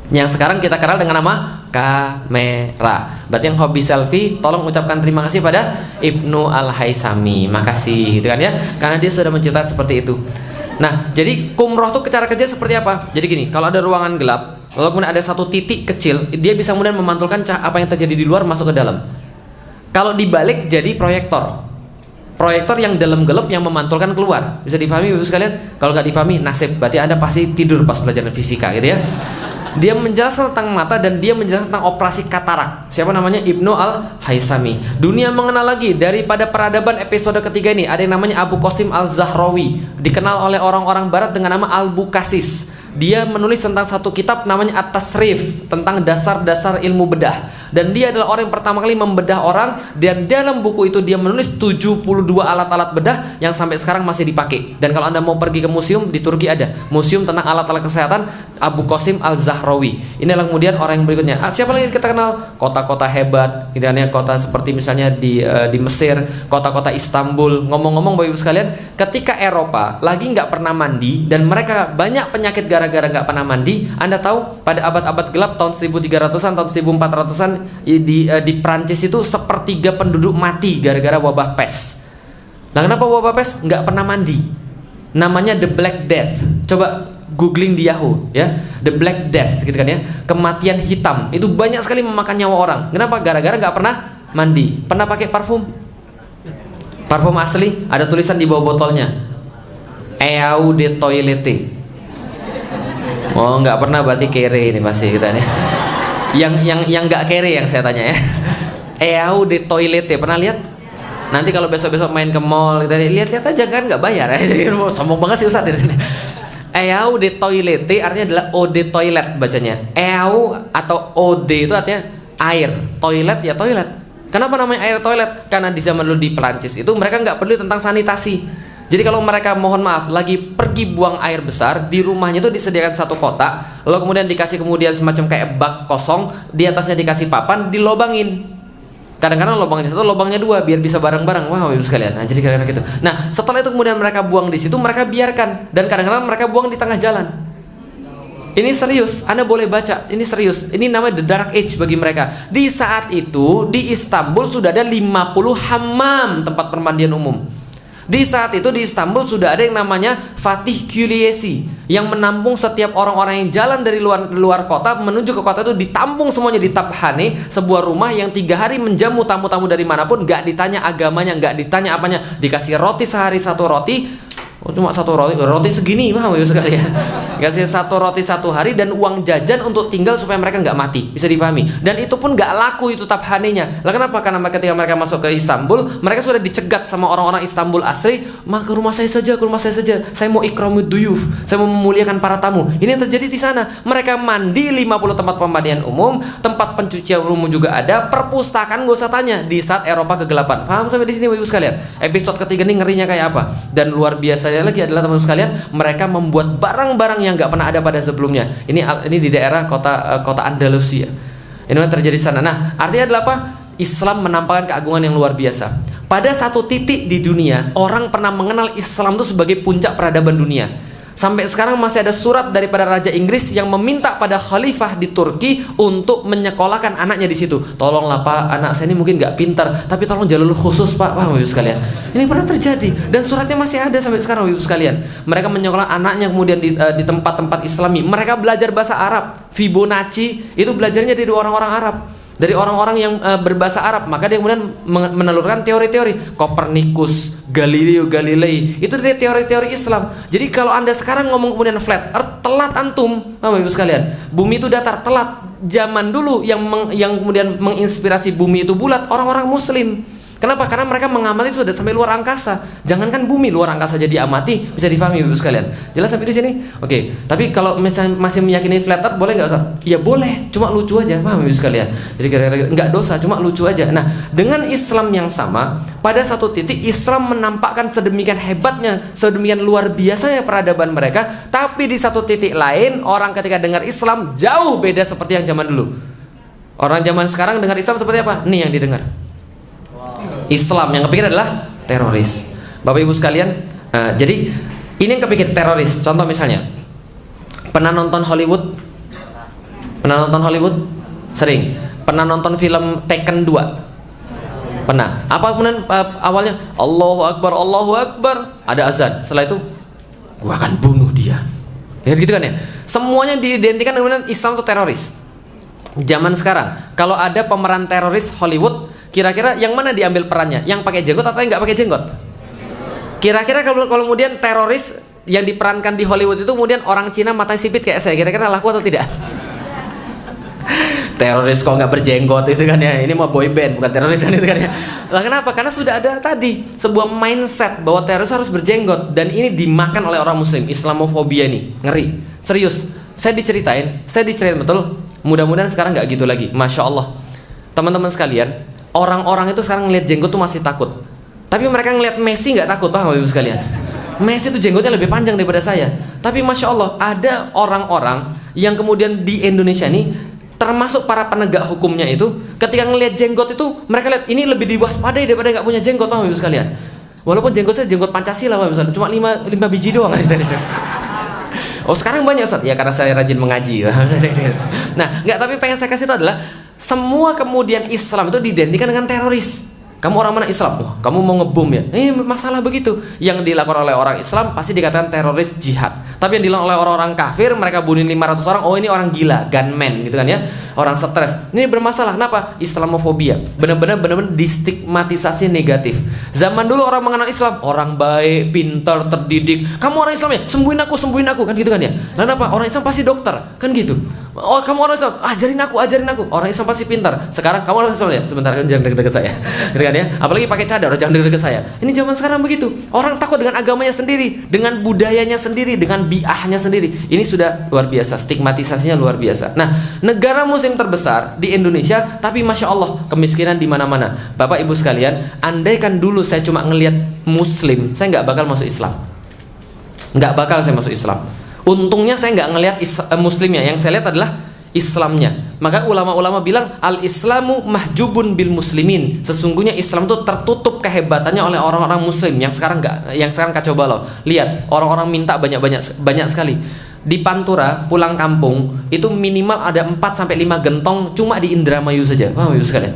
yang sekarang kita kenal dengan nama kamera. Berarti yang hobi selfie, tolong ucapkan terima kasih pada Ibnu Al-Haisami. Makasih, gitu kan ya, karena dia sudah menciptakan seperti itu. Nah, jadi kumroh tuh cara kerja seperti apa? Jadi gini, kalau ada ruangan gelap, lalu kemudian ada satu titik kecil, dia bisa kemudian memantulkan apa yang terjadi di luar masuk ke dalam. Kalau dibalik jadi proyektor yang dalam gelap yang memantulkan keluar. Bisa difahami Bapak sekalian? Kalau nggak difahami, nasib, berarti Anda pasti tidur pas pelajaran fisika gitu ya. Dia menjelaskan tentang mata, dan dia menjelaskan tentang operasi katarak. Siapa namanya? Ibnu Al-Haisami. Dunia mengenal lagi daripada peradaban episode ketiga ini. Ada yang namanya Abu Qasim Al-Zahrawi, dikenal oleh orang-orang barat dengan nama Al-Bukasis. Dia menulis tentang satu kitab namanya At-Tasrif, tentang dasar-dasar ilmu bedah. dan dia adalah orang yang pertama kali membedah orang, dan dalam buku itu dia menulis 72 alat-alat bedah yang sampai sekarang masih dipakai. Dan kalau Anda mau pergi ke museum di Turki, ada museum tentang alat-alat kesehatan Abu Qasim Al-Zahrawi. Inilah kemudian orang yang berikutnya. Siapa lagi kita kenal? Kota-kota hebat, gitu kan ya, kota seperti misalnya di Mesir, kota-kota Istanbul. Ngomong-ngomong Bapak Ibu sekalian, ketika Eropa lagi nggak pernah mandi dan mereka banyak penyakit gara-gara nggak pernah mandi, Anda tahu pada abad-abad gelap tahun 1300-an, tahun 1400-an di Prancis itu sepertiga penduduk mati gara-gara wabah pes. Nah, kenapa wabah pes? Nggak pernah mandi. Namanya the Black Death. Coba googling di Yahoo ya, the Black Death gitu kan ya, kematian hitam. Itu banyak sekali memakan nyawa orang. Kenapa? Gara-gara nggak pernah mandi. Pernah pakai parfum? Parfum asli ada tulisan di bawah botolnya, Eau de Toilette. Oh, nggak pernah berarti kere ini pasti kita nih. Yang nggak kere yang saya tanya ya. Eau de Toilette pernah lihat? Nanti kalau besok-besok main ke mall kita lihat-lihat aja kan, nggak bayar. Jadi sombong banget sih Ustaz ini. Eau de Toilette artinya adalah eau de toilet bacanya. Eau atau eau de itu artinya air, toilet ya toilet. Kenapa namanya air toilet? Karena di zaman dulu di Perancis itu mereka nggak peduli tentang sanitasi. Jadi kalau mereka mohon maaf lagi pergi buang air besar, di rumahnya itu disediakan satu kotak, lalu kemudian dikasih kemudian semacam kayak bak kosong, di atasnya dikasih papan, dilobangin. Kadang-kadang lubangnya satu, lubangnya dua, biar bisa bareng-bareng. Wah, Ibu sekalian. Nah, jadi kadang-kadang gitu. Nah, setelah itu kemudian mereka buang di situ, mereka biarkan, dan kadang-kadang mereka buang di tengah jalan. Ini serius, Anda boleh baca. Ini serius. Ini namanya the dark age bagi mereka. Di saat itu di Istanbul sudah ada 50 hammam, tempat permandian umum. Di saat itu di Istanbul sudah ada yang namanya Fatih Külliyesi yang menampung setiap orang-orang yang jalan dari luar kota menuju ke kota itu, ditampung semuanya di Taphane, sebuah rumah yang 3 hari menjamu tamu-tamu dari manapun, nggak ditanya agamanya, nggak ditanya apanya, dikasih roti sehari 1 roti. Oh, cuma 1 roti segini mah sekali ya. Kasih 1 roti 1 hari dan uang jajan untuk tinggal supaya mereka nggak mati, bisa dipahami. Dan itu pun nggak laku itu Taphanenya. Lah kenapa? Karena ketika mereka masuk ke Istanbul, mereka sudah dicegat sama orang-orang Istanbul asli. Mah ke rumah saya saja, ke rumah saya saja. Saya mau ikramud duyuf, saya mau memuliakan para tamu. Ini yang terjadi di sana. Mereka mandi 50 tempat pemandian umum, tempat pencucian umum juga ada, perpustakaan nggak usah tanya. Di saat Eropa kegelapan. Paham sampai di sini Ibu sekalian? Episode ketiga ini ngerinya kayak apa? Dan luar biasa lagi adalah teman-teman sekalian, mereka membuat barang-barang yang nggak pernah ada pada sebelumnya. Ini di daerah kota Andalusia. Ini yang terjadi di sana. Nah, artinya adalah apa? Islam menampakkan keagungan yang luar biasa. Pada satu titik di dunia, orang pernah mengenal Islam itu sebagai puncak peradaban dunia. Sampai sekarang masih ada surat daripada Raja Inggris yang meminta pada khalifah di Turki untuk menyekolahkan anaknya di situ. Tolonglah Pak, anak saya ini mungkin nggak pintar, tapi tolong jalur khusus Pak. Wah, Ibu sekalian, ini pernah terjadi dan suratnya masih ada sampai sekarang Ibu sekalian. Mereka menyekolahkan anaknya kemudian di tempat-tempat Islami. Mereka belajar bahasa Arab. Fibonacci itu belajarnya dari orang-orang Arab, dari orang-orang yang berbahasa Arab. Maka dia kemudian menelurkan teori-teori. Copernicus, Galileo Galilei, itu dari teori-teori Islam. Jadi kalau Anda sekarang ngomong kemudian flat earth, telat antum, Bapak Ibu sekalian. Bumi itu datar, telat. Zaman dulu yang kemudian menginspirasi bumi itu bulat, orang-orang Muslim. Kenapa? Karena mereka mengamati sudah sampai luar angkasa. Jangankan bumi, luar angkasa jadi amati, bisa difahami Ibu sekalian. Jelas sampai di sini? Oke. Tapi kalau misalnya masih meyakini flat earth, boleh nggak Ustaz? Ya boleh, cuma lucu aja, paham Ibu sekalian. Jadi kira-kira nggak dosa, cuma lucu aja. Nah, dengan Islam yang sama, pada satu titik Islam menampakkan sedemikian hebatnya, sedemikian luar biasanya peradaban mereka. Tapi di satu titik lain, orang ketika dengar Islam jauh beda seperti yang zaman dulu. Orang zaman sekarang dengar Islam seperti apa? Nih yang didengar. Islam yang kepikir adalah teroris. Bapak Ibu sekalian, jadi ini yang kepikir teroris. Contoh misalnya, pernah nonton Hollywood? Pernah nonton Hollywood? Sering. Pernah nonton film Taken 2? Pernah. Apa kemudian awalnya? Allahu Akbar, Allahu Akbar. Ada azan. Setelah itu, gua akan bunuh dia. Ya gitu kan ya. Semuanya diidentikan dengan Islam itu teroris. Zaman sekarang, kalau ada pemeran teroris Hollywood, kira-kira yang mana diambil perannya? Yang pakai jenggot atau yang nggak pakai jenggot? Kira-kira kalau kemudian teroris yang diperankan di Hollywood itu kemudian orang Cina matanya sipit kayak saya, kira-kira laku atau tidak? Teroris kok nggak berjenggot itu kan ya? Ini mau boy band bukan teroris kan itu kan ya? Lah kenapa? Karena sudah ada tadi sebuah mindset bahwa teroris harus berjenggot, dan ini dimakan oleh orang Muslim. Islamofobia ini ngeri, serius. Saya diceritain betul. Mudah-mudahan sekarang nggak gitu lagi. Masya Allah. teman-teman sekalian, orang-orang itu sekarang ngelihat jenggot tuh masih takut. Tapi mereka ngelihat Messi nggak takut, paham ibu sekalian? Messi itu jenggotnya lebih panjang daripada saya. Tapi masya Allah, ada orang-orang yang kemudian di Indonesia ini, termasuk para penegak hukumnya itu, ketika ngelihat jenggot itu, mereka lihat ini lebih diwaspadai daripada nggak punya jenggot, paham ibu sekalian? Walaupun jenggot saya jenggot Pancasila, paham ibu sekalian? Cuma 5 biji doang. Oh sekarang banyak Ustaz, ya karena saya rajin mengaji. Nah, nggak, tapi pengen saya kasih itu adalah semua kemudian Islam itu diidentikan dengan teroris. Kamu orang mana Islam? Wah, kamu mau ngebom ya? Masalah begitu. Yang dilakukan oleh orang Islam pasti dikatakan teroris jihad. Tapi yang dilakukan oleh orang-orang kafir, mereka bunuh 500 orang, oh ini orang gila, gunman gitu kan ya. Orang stres. Ini bermasalah. Kenapa? Islamofobia. Benar-benar distigmatisasi negatif. Zaman dulu orang mengenal Islam, orang baik, pintar, terdidik. Kamu orang Islam ya? Sembuhin aku kan gitu kan ya. Lalu apa? Orang Islam pasti dokter, kan gitu. Oh, kamu orang Islam, ajarin aku. Orang Islam pasti pintar. Sekarang kamu orang Islam ya? Sebentar, kan jangan deket-deket saya. Gitu kan ya? Apalagi pakai cadar, jangan deket-deket saya. Ini zaman sekarang begitu. Orang takut dengan agamanya sendiri, dengan budayanya sendiri, dengan biahnya sendiri. Ini sudah luar biasa, stigmatisasinya luar biasa. Nah, negara muslim terbesar di Indonesia, tapi masya Allah kemiskinan di mana-mana. Bapak Ibu sekalian, andaikan dulu saya cuma ngelihat muslim, saya nggak bakal masuk Islam. Nggak bakal saya masuk Islam. Untungnya saya nggak ngelihat muslimnya, yang saya lihat adalah Islamnya. Maka ulama-ulama bilang al-Islamu mahjubun bil muslimin. Sesungguhnya Islam itu tertutup kehebatannya oleh orang-orang muslim yang sekarang kacau balau. Lihat, orang-orang minta banyak sekali. Di Pantura pulang kampung itu minimal ada 4 sampai 5 gentong cuma di Indramayu saja. Paham Ibu sekalian?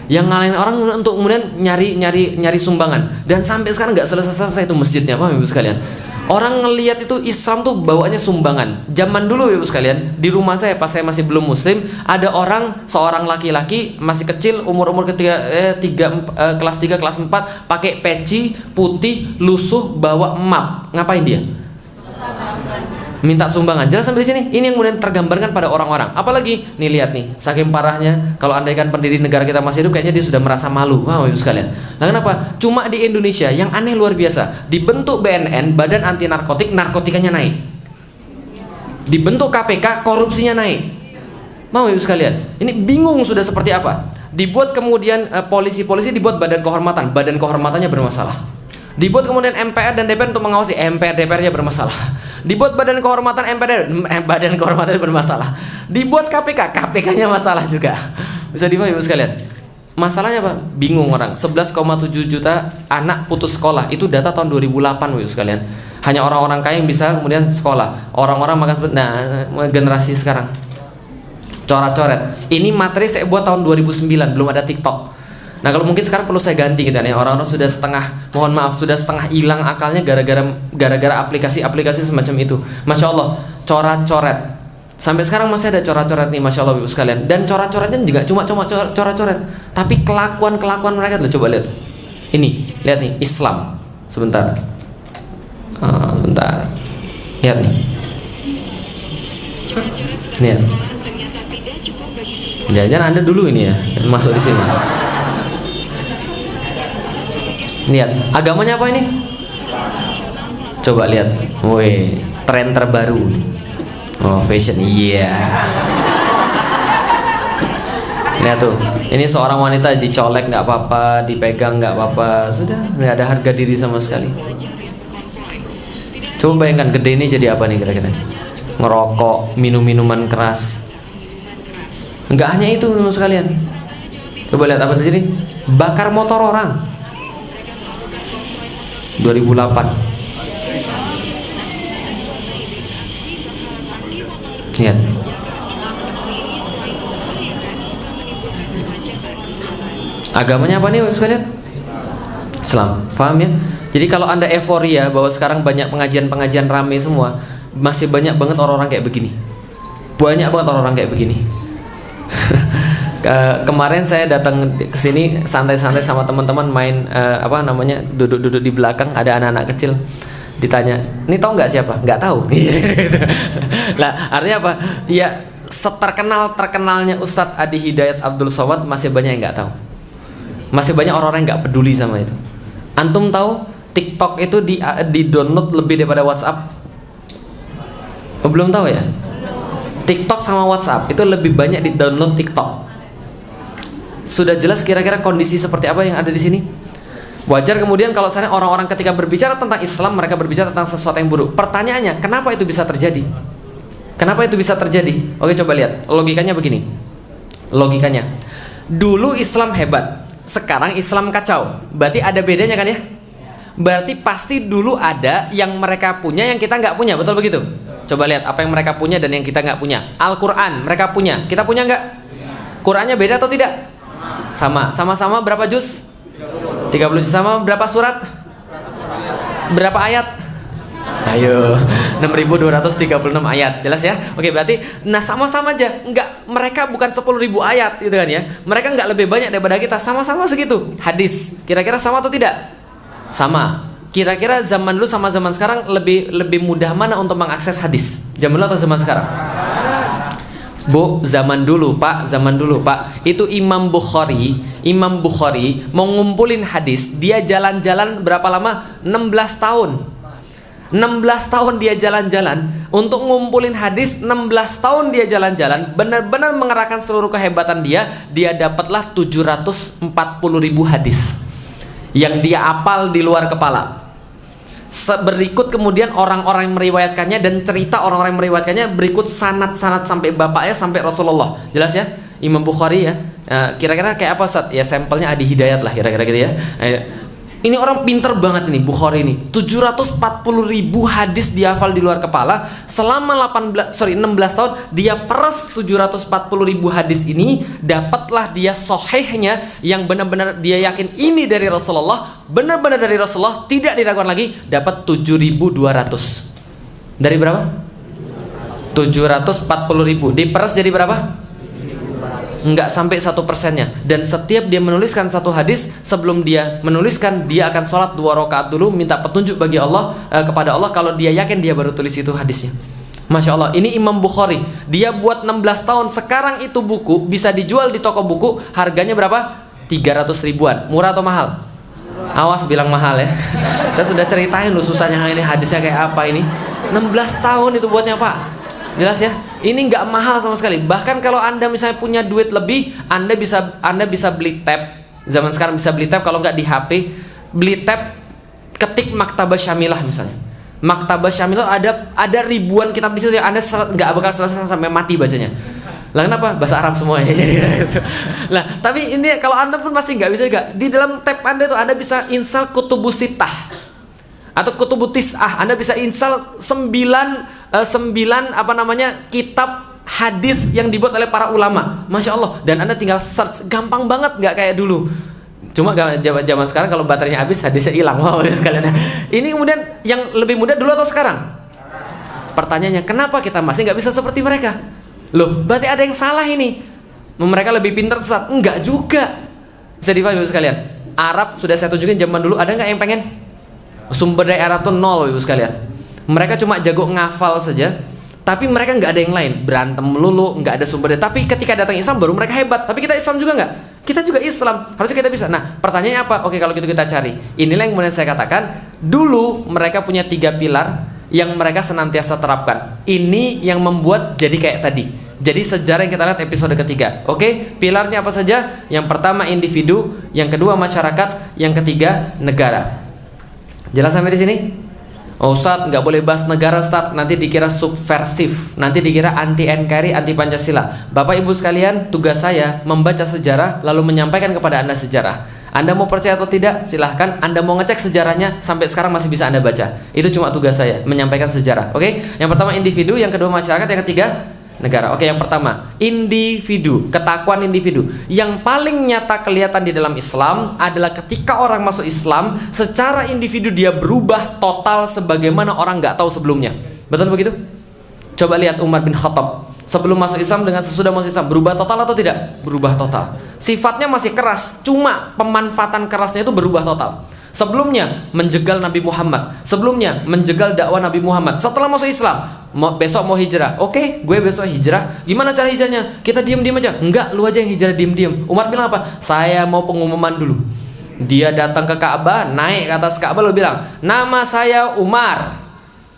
Yang ngalahin orang untuk kemudian nyari sumbangan, dan sampai sekarang nggak selesai itu masjidnya. Paham Ibu sekalian? Orang ngelihat itu Islam tuh bawaannya sumbangan. Zaman dulu Ibu sekalian, di rumah saya pas saya masih belum muslim, ada seorang laki-laki masih kecil, umur kelas 3 kelas 4, pakai peci putih lusuh, bawa map. Ngapain dia? Minta sumbangan. Jelas sampai di sini. Ini yang kemudian tergambarkan pada orang-orang. Apalagi nih, lihat nih, saking parahnya, kalau andaikan pendiri negara kita masih hidup, kayaknya dia sudah merasa malu. Wah, Ibu sekalian. Nah, kenapa? Cuma di Indonesia yang aneh luar biasa. Dibentuk BNN, Badan Anti Narkotik, narkotikanya naik. Dibentuk KPK, korupsinya naik. Mau Ibu sekalian? Ini bingung sudah seperti apa. Dibuat kemudian polisi-polisi dibuat badan kehormatannya bermasalah. Dibuat kemudian MPR dan DPR untuk mengawasi, MPR DPR-nya bermasalah. Dibuat badan kehormatan MPR, badan kehormatannya bermasalah. Dibuat KPK-nya masalah juga. Bisa dipahami Ibu sekalian? Masalahnya apa? Bingung orang. 11,7 juta anak putus sekolah. Itu data tahun 2008 Ibu sekalian. Hanya orang-orang kaya yang bisa kemudian sekolah. Orang-orang makan seperti generasi sekarang. Coret-coret. Ini materi saya buat tahun 2009, belum ada TikTok. Nah, kalau mungkin sekarang perlu saya ganti gitu ya. Orang-orang sudah sudah setengah hilang akalnya gara-gara aplikasi-aplikasi semacam itu. Masya Allah, coret-coret. Sampai sekarang masih ada coret-coret nih, Masya Allah Ibu sekalian. Dan coret-coretnya juga cuma coret-coret, tapi kelakuan mereka tuh, coba lihat. Ini, lihat nih, Islam. Sebentar. Lihat nih. Lihat. Jangan Anda dulu ini ya, masuk di sini. Lihat, agamanya apa ini? Coba lihat. Woi, tren terbaru. Oh, fashion. Iya. Lihat tuh. Ini seorang wanita dicolek nggak apa-apa, dipegang nggak apa-apa. Sudah, nggak ada harga diri sama sekali. Coba bayangkan gede ini jadi apa nih kira-kira? Ngerokok, minum-minuman keras. Nggak hanya itu teman sekalian. Coba lihat apa di sini? Bakar motor orang. 2008. Lihat. Agamanya apa nih Bapak sekalian? Islam. Paham ya? Jadi kalau Anda euforia bahwa sekarang banyak pengajian-pengajian rame semua, masih banyak banget orang-orang kayak begini. Banyak banget orang-orang kayak begini. Kemarin saya datang ke sini santai-santai sama teman-teman main duduk-duduk di belakang, ada anak-anak kecil. Ditanya, "Ini tahu nggak siapa?" "Nggak tahu." Lah, artinya apa? Ya, terkenalnya Ustadz Adi Hidayat Abdul Somad masih banyak yang nggak tahu. Masih banyak orang-orang yang nggak peduli sama itu. Antum tahu TikTok itu di download lebih daripada WhatsApp? Oh, belum tahu ya? TikTok sama WhatsApp itu lebih banyak di download TikTok. Sudah jelas kira-kira kondisi seperti apa yang ada di sini. Wajar kemudian kalau misalnya orang-orang ketika berbicara tentang Islam, mereka berbicara tentang sesuatu yang buruk. Pertanyaannya, kenapa itu bisa terjadi? Kenapa itu bisa terjadi? Oke, coba lihat. Logikanya begini. Logikanya. Dulu Islam hebat, sekarang Islam kacau. Berarti ada bedanya kan ya? Berarti pasti dulu ada yang mereka punya yang kita nggak punya, betul begitu? Coba lihat apa yang mereka punya dan yang kita nggak punya. Al-Quran mereka punya, kita punya nggak? Qurannya beda atau tidak? Sama. Sama-sama berapa juz? 30 juz. Sama berapa surat? Berapa ayat? Ayo, 6.236 ayat. Jelas ya? Oke, berarti nah sama-sama aja. Enggak, mereka bukan 10.000 ayat gitu kan ya. Mereka enggak lebih banyak daripada kita, sama-sama segitu. Hadis, kira-kira sama atau tidak? Sama. Kira-kira zaman dulu sama zaman sekarang lebih mudah mana untuk mengakses hadis? Zaman dulu atau zaman sekarang? Bu, zaman dulu Pak, itu Imam Bukhari mau ngumpulin hadis, dia jalan-jalan berapa lama? 16 tahun 16 tahun dia jalan-jalan untuk ngumpulin hadis. 16 tahun dia jalan-jalan, benar-benar mengerahkan seluruh kehebatan dia dapatlah 740.000 hadis yang dia hafal di luar kepala. Berikut kemudian orang-orang yang meriwayatkannya dan cerita orang-orang yang meriwayatkannya, berikut sanad-sanad sampai bapaknya, sampai Rasulullah. Jelas ya? Imam Bukhari ya. Kira-kira kayak apa Ustaz? Ya sampelnya Adi Hidayat lah kira-kira gitu ya. Ini orang pinter banget ini Bukhari ini. 740.000 hadis dihafal di luar kepala selama 16 tahun. Dia peres 740.000 hadis ini, dapatlah dia sahihnya yang benar-benar dia yakin ini dari Rasulullah, benar-benar dari Rasulullah, tidak diragukan lagi, dapat 7.200. Dari berapa? 740.000 diperes jadi berapa? Enggak sampai 1%-nya. Dan setiap dia menuliskan satu hadis, sebelum dia menuliskan, dia akan sholat 2 rakaat dulu, minta petunjuk bagi Allah, kepada Allah. Kalau dia yakin, dia baru tulis itu hadisnya. Masya Allah, ini Imam Bukhari, dia buat 16 tahun. Sekarang itu buku bisa dijual di toko buku, harganya berapa? 300 ribuan. Murah atau mahal? Awas bilang mahal ya. Saya sudah ceritain loh susahnya ini hadisnya kayak apa ini. 16 tahun itu buatnya Pak. Jelas ya? Ini nggak mahal sama sekali. Bahkan kalau Anda misalnya punya duit lebih, Anda bisa beli tab. Zaman sekarang bisa beli tab, kalau nggak di HP, beli tab, ketik Maktabah Syamilah misalnya. Maktabah Syamilah ada ribuan kitab di situ yang Anda nggak bakal selesai sampai mati bacanya. Lah kenapa? Bahasa Arab semuanya jadi gitu. Lah, tapi ini kalau Anda pun masih nggak bisa juga. Di dalam tab Anda tuh Anda bisa install Kutubus Sittah atau Kutubut Tis'ah. Anda bisa install 9 kitab hadis yang dibuat oleh para ulama. Masya Allah. Dan Anda tinggal search, gampang banget, nggak kayak dulu. Cuma zaman sekarang kalau baterainya habis, hadisnya hilang. Wow, sekalian. Ini kemudian yang lebih mudah dulu atau sekarang? Pertanyaannya, kenapa kita masih nggak bisa seperti mereka? Loh, berarti ada yang salah ini. Mereka lebih pintar Ustaz? Enggak juga. Bisa dipahami Ibu sekalian. Arab sudah saya tunjukin zaman dulu, ada nggak yang pengen? Sumber daya Arab tuh nol Ibu sekalian. Mereka cuma jago ngafal saja, tapi mereka nggak ada yang lain, berantem melulu, nggak ada sumber daya. Tapi ketika datang Islam baru mereka hebat. Tapi kita Islam juga nggak? Kita juga Islam, harusnya kita bisa. Nah, pertanyaannya apa? Oke, kalau gitu kita cari. Inilah yang kemudian saya katakan, dulu mereka punya 3 pilar yang mereka senantiasa terapkan. Ini yang membuat jadi kayak tadi. Jadi sejarah yang kita lihat episode ketiga. Oke, pilarnya apa saja? Yang pertama individu, yang kedua masyarakat, yang ketiga negara. Jelas sampai di sini? Oh Ustaz, nggak boleh bahas negara Ustaz, nanti dikira subversif, nanti dikira anti NKRI, anti Pancasila. Bapak Ibu sekalian, tugas saya membaca sejarah lalu menyampaikan kepada Anda sejarah. Anda mau percaya atau tidak, silahkan. Anda mau ngecek sejarahnya, sampai sekarang masih bisa Anda baca. Itu cuma tugas saya, menyampaikan sejarah. Oke? Yang pertama individu, yang kedua masyarakat, yang ketiga negara. Oke, yang pertama individu, ketakwaan individu. Yang paling nyata kelihatan di dalam Islam adalah ketika orang masuk Islam, secara individu dia berubah total sebagaimana orang nggak tahu sebelumnya. Betul begitu? Coba lihat Umar bin Khattab sebelum masuk Islam dengan sesudah masuk Islam, berubah total atau tidak? Berubah total. Sifatnya masih keras, cuma pemanfaatan kerasnya itu berubah total. Sebelumnya menjegal Nabi Muhammad, sebelumnya menjegal dakwah Nabi Muhammad. Setelah masuk Islam, besok mau hijrah. Oke, gue besok hijrah. Gimana cara hijrahnya? Kita diam-diam aja. Enggak, lu aja yang hijrah diam-diam. Umar bilang apa? Saya mau pengumuman dulu. Dia datang ke Ka'bah, naik ke atas Ka'bah, lalu bilang, nama saya Umar,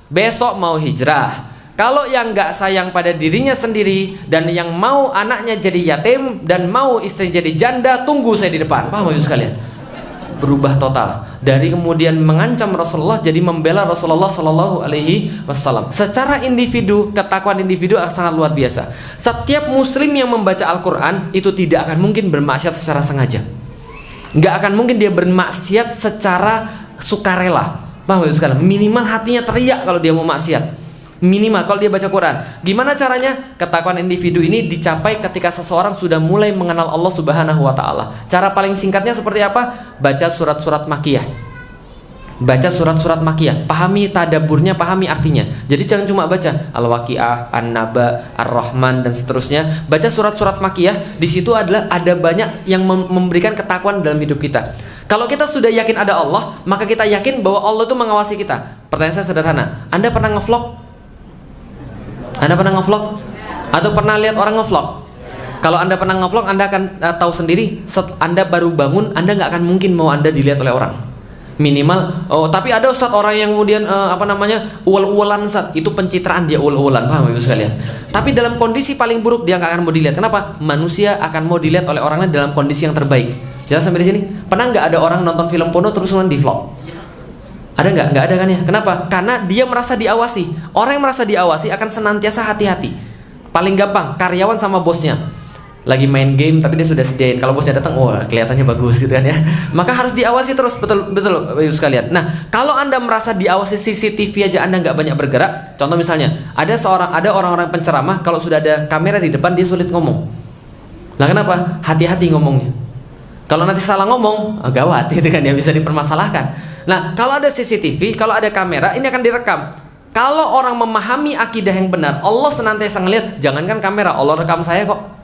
besok mau hijrah. Kalau yang nggak sayang pada dirinya sendiri dan yang mau anaknya jadi yatim dan mau istri jadi janda, tunggu saya di depan. Paham Ibu sekalian? Berubah total dari kemudian mengancam Rasulullah jadi membela Rasulullah Shallallahu Alaihi Wasallam. Secara individu, ketakwaan individu sangat luar biasa. Setiap muslim yang membaca Al-Quran itu tidak akan mungkin bermaksiat secara sengaja. Nggak akan mungkin dia bermaksiat secara sukarela. Paham Ibu sekalian? Minimal hatinya teriak kalau dia mau maksiat. Minimal kalau dia baca Quran. Gimana caranya? Ketakwaan individu ini dicapai ketika seseorang sudah mulai mengenal Allah Subhanahu wa taala. Cara paling singkatnya seperti apa? Baca surat-surat Makkiyah. Baca surat-surat Makkiyah, pahami tadaburnya, pahami artinya. Jadi jangan cuma baca Al-Waqiah, An-Naba, Ar-Rahman dan seterusnya. Baca surat-surat Makkiyah, di situ ada banyak yang memberikan ketakwaan dalam hidup kita. Kalau kita sudah yakin ada Allah, maka kita yakin bahwa Allah itu mengawasi kita. Pertanyaan saya sederhana, Anda pernah ngevlog? Anda pernah ngevlog? Atau pernah lihat orang ngevlog? Kalau Anda pernah ngevlog, Anda akan tahu sendiri, Anda baru bangun, Anda nggak akan mungkin mau Anda dilihat oleh orang. Minimal, tapi ada Ustaz orang yang kemudian uwal-uwalan Ustaz, itu pencitraan, dia uwal-uwalan, paham Ibu sekalian? Tapi dalam kondisi paling buruk dia nggak akan mau dilihat. Kenapa? Manusia akan mau dilihat oleh orang lain dalam kondisi yang terbaik. Jelas sampai di sini? Pernah nggak ada orang nonton film porno terus kemudian di vlog? Ada nggak? Nggak ada kan ya? Kenapa? Karena dia merasa diawasi. Orang yang merasa diawasi akan senantiasa hati-hati. Paling gampang, karyawan sama bosnya lagi main game tapi dia sudah sediain. Kalau bosnya datang, oh kelihatannya bagus gitu kan ya. Maka harus diawasi terus, betul Ibu sekalian. Nah, kalau Anda merasa diawasi CCTV aja Anda nggak banyak bergerak. Contoh misalnya, ada orang-orang penceramah kalau sudah ada kamera di depan dia sulit ngomong. Lah kenapa? Hati-hati ngomongnya. Kalau nanti salah ngomong, gawat gitu kan ya, bisa dipermasalahkan. Nah, kalau ada CCTV, kalau ada kamera, ini akan direkam. Kalau orang memahami akidah yang benar, Allah senantiasa ngelihat, jangankan kamera, Allah rekam saya kok.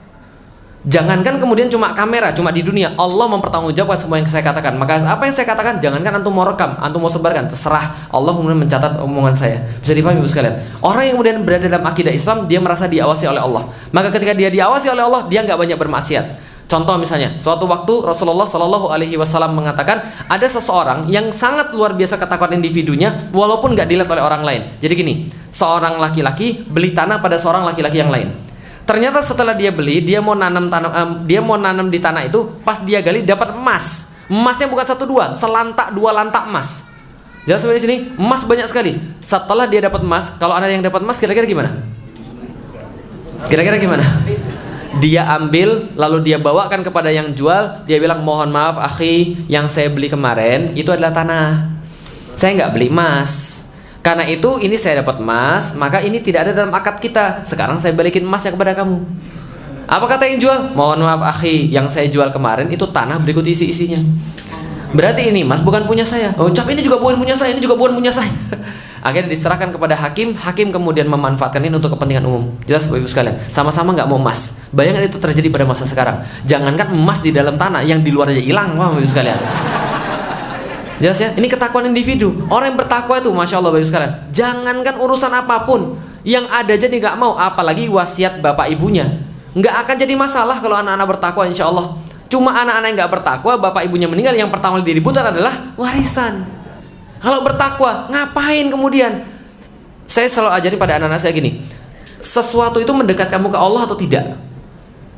Jangankan kemudian cuma kamera, cuma di dunia, Allah mempertanggungjawabkan semua yang saya katakan. Maka apa yang saya katakan, jangankan antum mau rekam, antum mau sebarkan, terserah. Allah kemudian mencatat omongan saya. Bisa dipahami Ibu sekalian? Orang yang kemudian berada dalam akidah Islam, dia merasa diawasi oleh Allah. Maka ketika dia diawasi oleh Allah, dia nggak banyak bermaksiat. Contoh misalnya, suatu waktu Rasulullah Shallallahu Alaihi Wasallam mengatakan ada seseorang yang sangat luar biasa ketakwaan individunya, walaupun nggak dilihat oleh orang lain. Jadi gini, seorang laki-laki beli tanah pada seorang laki-laki yang lain. Ternyata setelah dia beli, dia mau nanam di tanah itu, pas dia gali dapat emas. Emasnya bukan 1-2, selantak 2 lantak emas. Jelas sampai di sini, emas banyak sekali. Setelah dia dapat emas, kalau ada yang dapat emas, kira-kira gimana? Kira-kira gimana? Dia ambil, lalu dia bawakan kepada yang jual. Dia bilang, mohon maaf akhi, yang saya beli kemarin itu adalah tanah, saya nggak beli emas. Karena itu ini saya dapat emas, maka ini tidak ada dalam akad kita. Sekarang saya balikin emasnya kepada kamu. Apa kata yang jual? Mohon maaf akhi, yang saya jual kemarin itu tanah berikut isi-isinya. Berarti ini emas bukan punya saya. Oh, cap ini juga bukan punya saya, ini juga bukan punya saya. Akhirnya diserahkan kepada hakim. Hakim kemudian memanfaatkan ini untuk kepentingan umum. Jelas Bapak Ibu sekalian, sama-sama nggak mau emas. Bayangkan itu terjadi pada masa sekarang. Jangankan emas di dalam tanah, yang di luar aja hilang, Bapak Ibu sekalian. Jelas ya, ini ketakwaan individu. Orang yang bertakwa itu, Masya Allah Bapak Ibu sekalian, jangankan urusan apapun, yang ada jadi nggak mau, apalagi wasiat bapak ibunya. Nggak akan jadi masalah kalau anak-anak bertakwa, insya Allah. Cuma anak-anak yang nggak bertakwa, bapak ibunya meninggal, yang pertama diributkan adalah warisan. Kalau bertakwa, ngapain kemudian? Saya selalu ajari pada anak-anak saya gini, sesuatu itu mendekat kamu ke Allah atau tidak?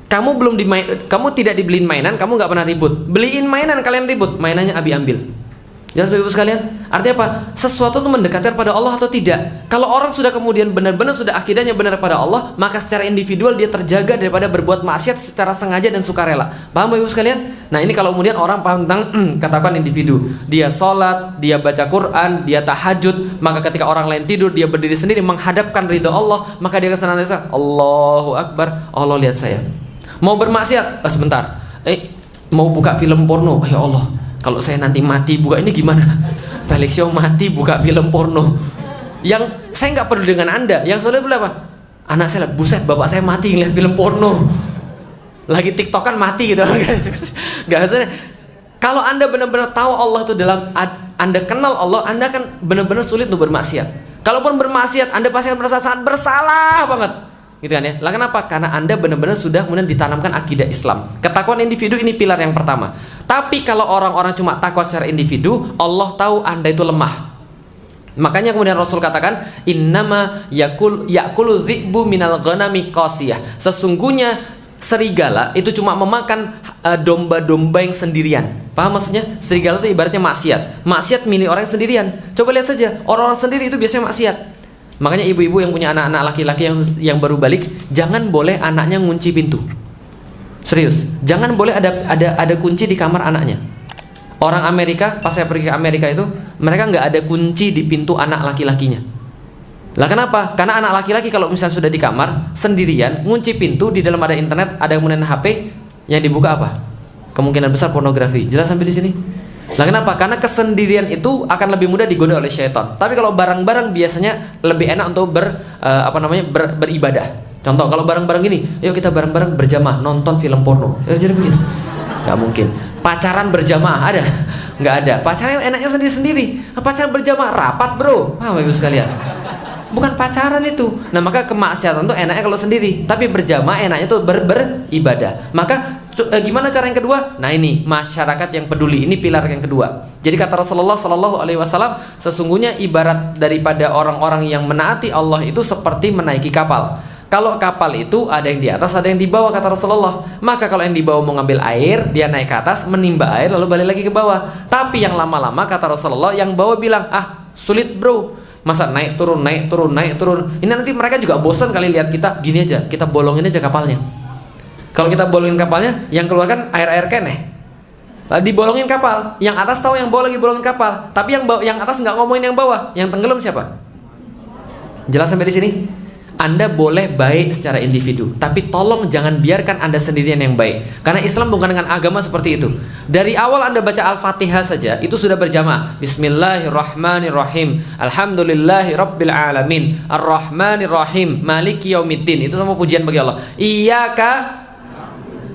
Kamu tidak dibeliin mainan, kamu nggak pernah ribut. Beliin mainan, kalian ribut, mainannya Abi ambil. Jelas Bapak Ibu sekalian? Artinya apa? Sesuatu itu mendekatkan pada Allah atau tidak? Kalau orang sudah kemudian benar-benar sudah akidahnya benar pada Allah, maka secara individual dia terjaga daripada berbuat maksiat secara sengaja dan sukarela. Paham Bapak Ibu sekalian? Nah, ini kalau kemudian orang paham tentang katakan individu, dia sholat, dia baca Quran, dia tahajud, maka ketika orang lain tidur, dia berdiri sendiri menghadapkan ridho Allah, maka dia akan senantiasa Allahu Akbar, Allah lihat saya. Mau bermaksiat, sebentar. Mau buka film porno, ya Allah, kalau saya nanti mati buka ini gimana? Felixio mati buka film porno. Yang saya nggak peduli dengan Anda. Yang saudara bilang apa? Anak saya, buset, bapak saya mati ngeliat film porno. Lagi tiktokan mati gitu. Gak usah. Kalau Anda benar-benar tahu Allah itu dalam, Anda kenal Allah, Anda akan benar-benar sulit untuk bermaksiat. Kalaupun bermaksiat, Anda pasti akan merasa sangat bersalah banget. Gitu kan ya? Lah kenapa? Karena Anda benar-benar sudah kemudian ditanamkan akidah Islam. Ketakwaan individu ini pilar yang pertama. Tapi kalau orang-orang cuma takwa secara individu, Allah tahu Anda itu lemah. Makanya kemudian Rasul katakan, innama yakulu dzi'bu minal ghanami qasiyah. Sesungguhnya serigala itu cuma memakan domba-domba yang sendirian. Paham maksudnya? Serigala itu ibaratnya maksiat. Maksiat milik orang yang sendirian. Coba lihat saja, orang-orang sendiri itu biasanya maksiat. Makanya ibu-ibu yang punya anak-anak laki-laki yang baru balik, jangan boleh anaknya ngunci pintu. Serius, jangan boleh ada kunci di kamar anaknya. Orang Amerika, pas saya pergi ke Amerika itu, mereka nggak ada kunci di pintu anak laki-lakinya. Lah kenapa? Karena anak laki-laki kalau misalnya sudah di kamar sendirian, ngunci pintu, di dalam ada internet, ada kemudian HP, yang dibuka apa? Kemungkinan besar pornografi. Jelas sampai di sini? Lah kenapa? Karena kesendirian itu akan lebih mudah digoda oleh syaitan. Tapi kalau bareng-bareng biasanya lebih enak untuk beribadah. Contoh, kalau bareng-bareng gini, yuk kita bareng-bareng berjamaah nonton film porno. Jadi begitu? Gak mungkin. Pacaran berjamaah ada? Nggak ada. Pacaran enaknya sendiri-sendiri. Pacaran berjamaah rapat bro. Ibu sekalian. Bukan pacaran itu. Nah maka kemaksiatan itu enaknya kalau sendiri. Tapi berjamaah enaknya itu beribadah. Maka gimana cara yang kedua? Nah ini masyarakat yang peduli. Ini pilar yang kedua. Jadi kata Rasulullah Sallallahu Alaihi Wasallam, sesungguhnya ibarat daripada orang-orang yang menaati Allah itu seperti menaiki kapal. Kalau kapal itu ada yang di atas, ada yang di bawah, kata Rasulullah. Maka kalau yang di bawah mau ngambil air, dia naik ke atas, menimba air, lalu balik lagi ke bawah. Tapi yang lama-lama, kata Rasulullah, yang bawah bilang, sulit bro, masa naik turun, naik turun, naik turun. Ini nanti mereka juga bosan kali lihat kita. Gini aja, kita bolongin aja kapalnya. Kalau kita bolongin kapalnya, yang keluarkan air-air keneh. Lalu dibolongin kapal, yang atas tahu yang bawah lagi bolongin kapal. Tapi yang atas nggak ngomongin yang bawah, yang tenggelam siapa? Jelas sampai di sini? Anda boleh baik secara individu, tapi tolong jangan biarkan Anda sendirian yang baik. Karena Islam bukan dengan agama seperti itu. Dari awal Anda baca Al-Fatihah saja, itu sudah berjamaah. Bismillahirrahmanirrahim. Alhamdulillahi rabbil alamin. Ar-Rahmanirrahim. Maliki yaumiddin. Itu semua pujian bagi Allah. Iyyaka,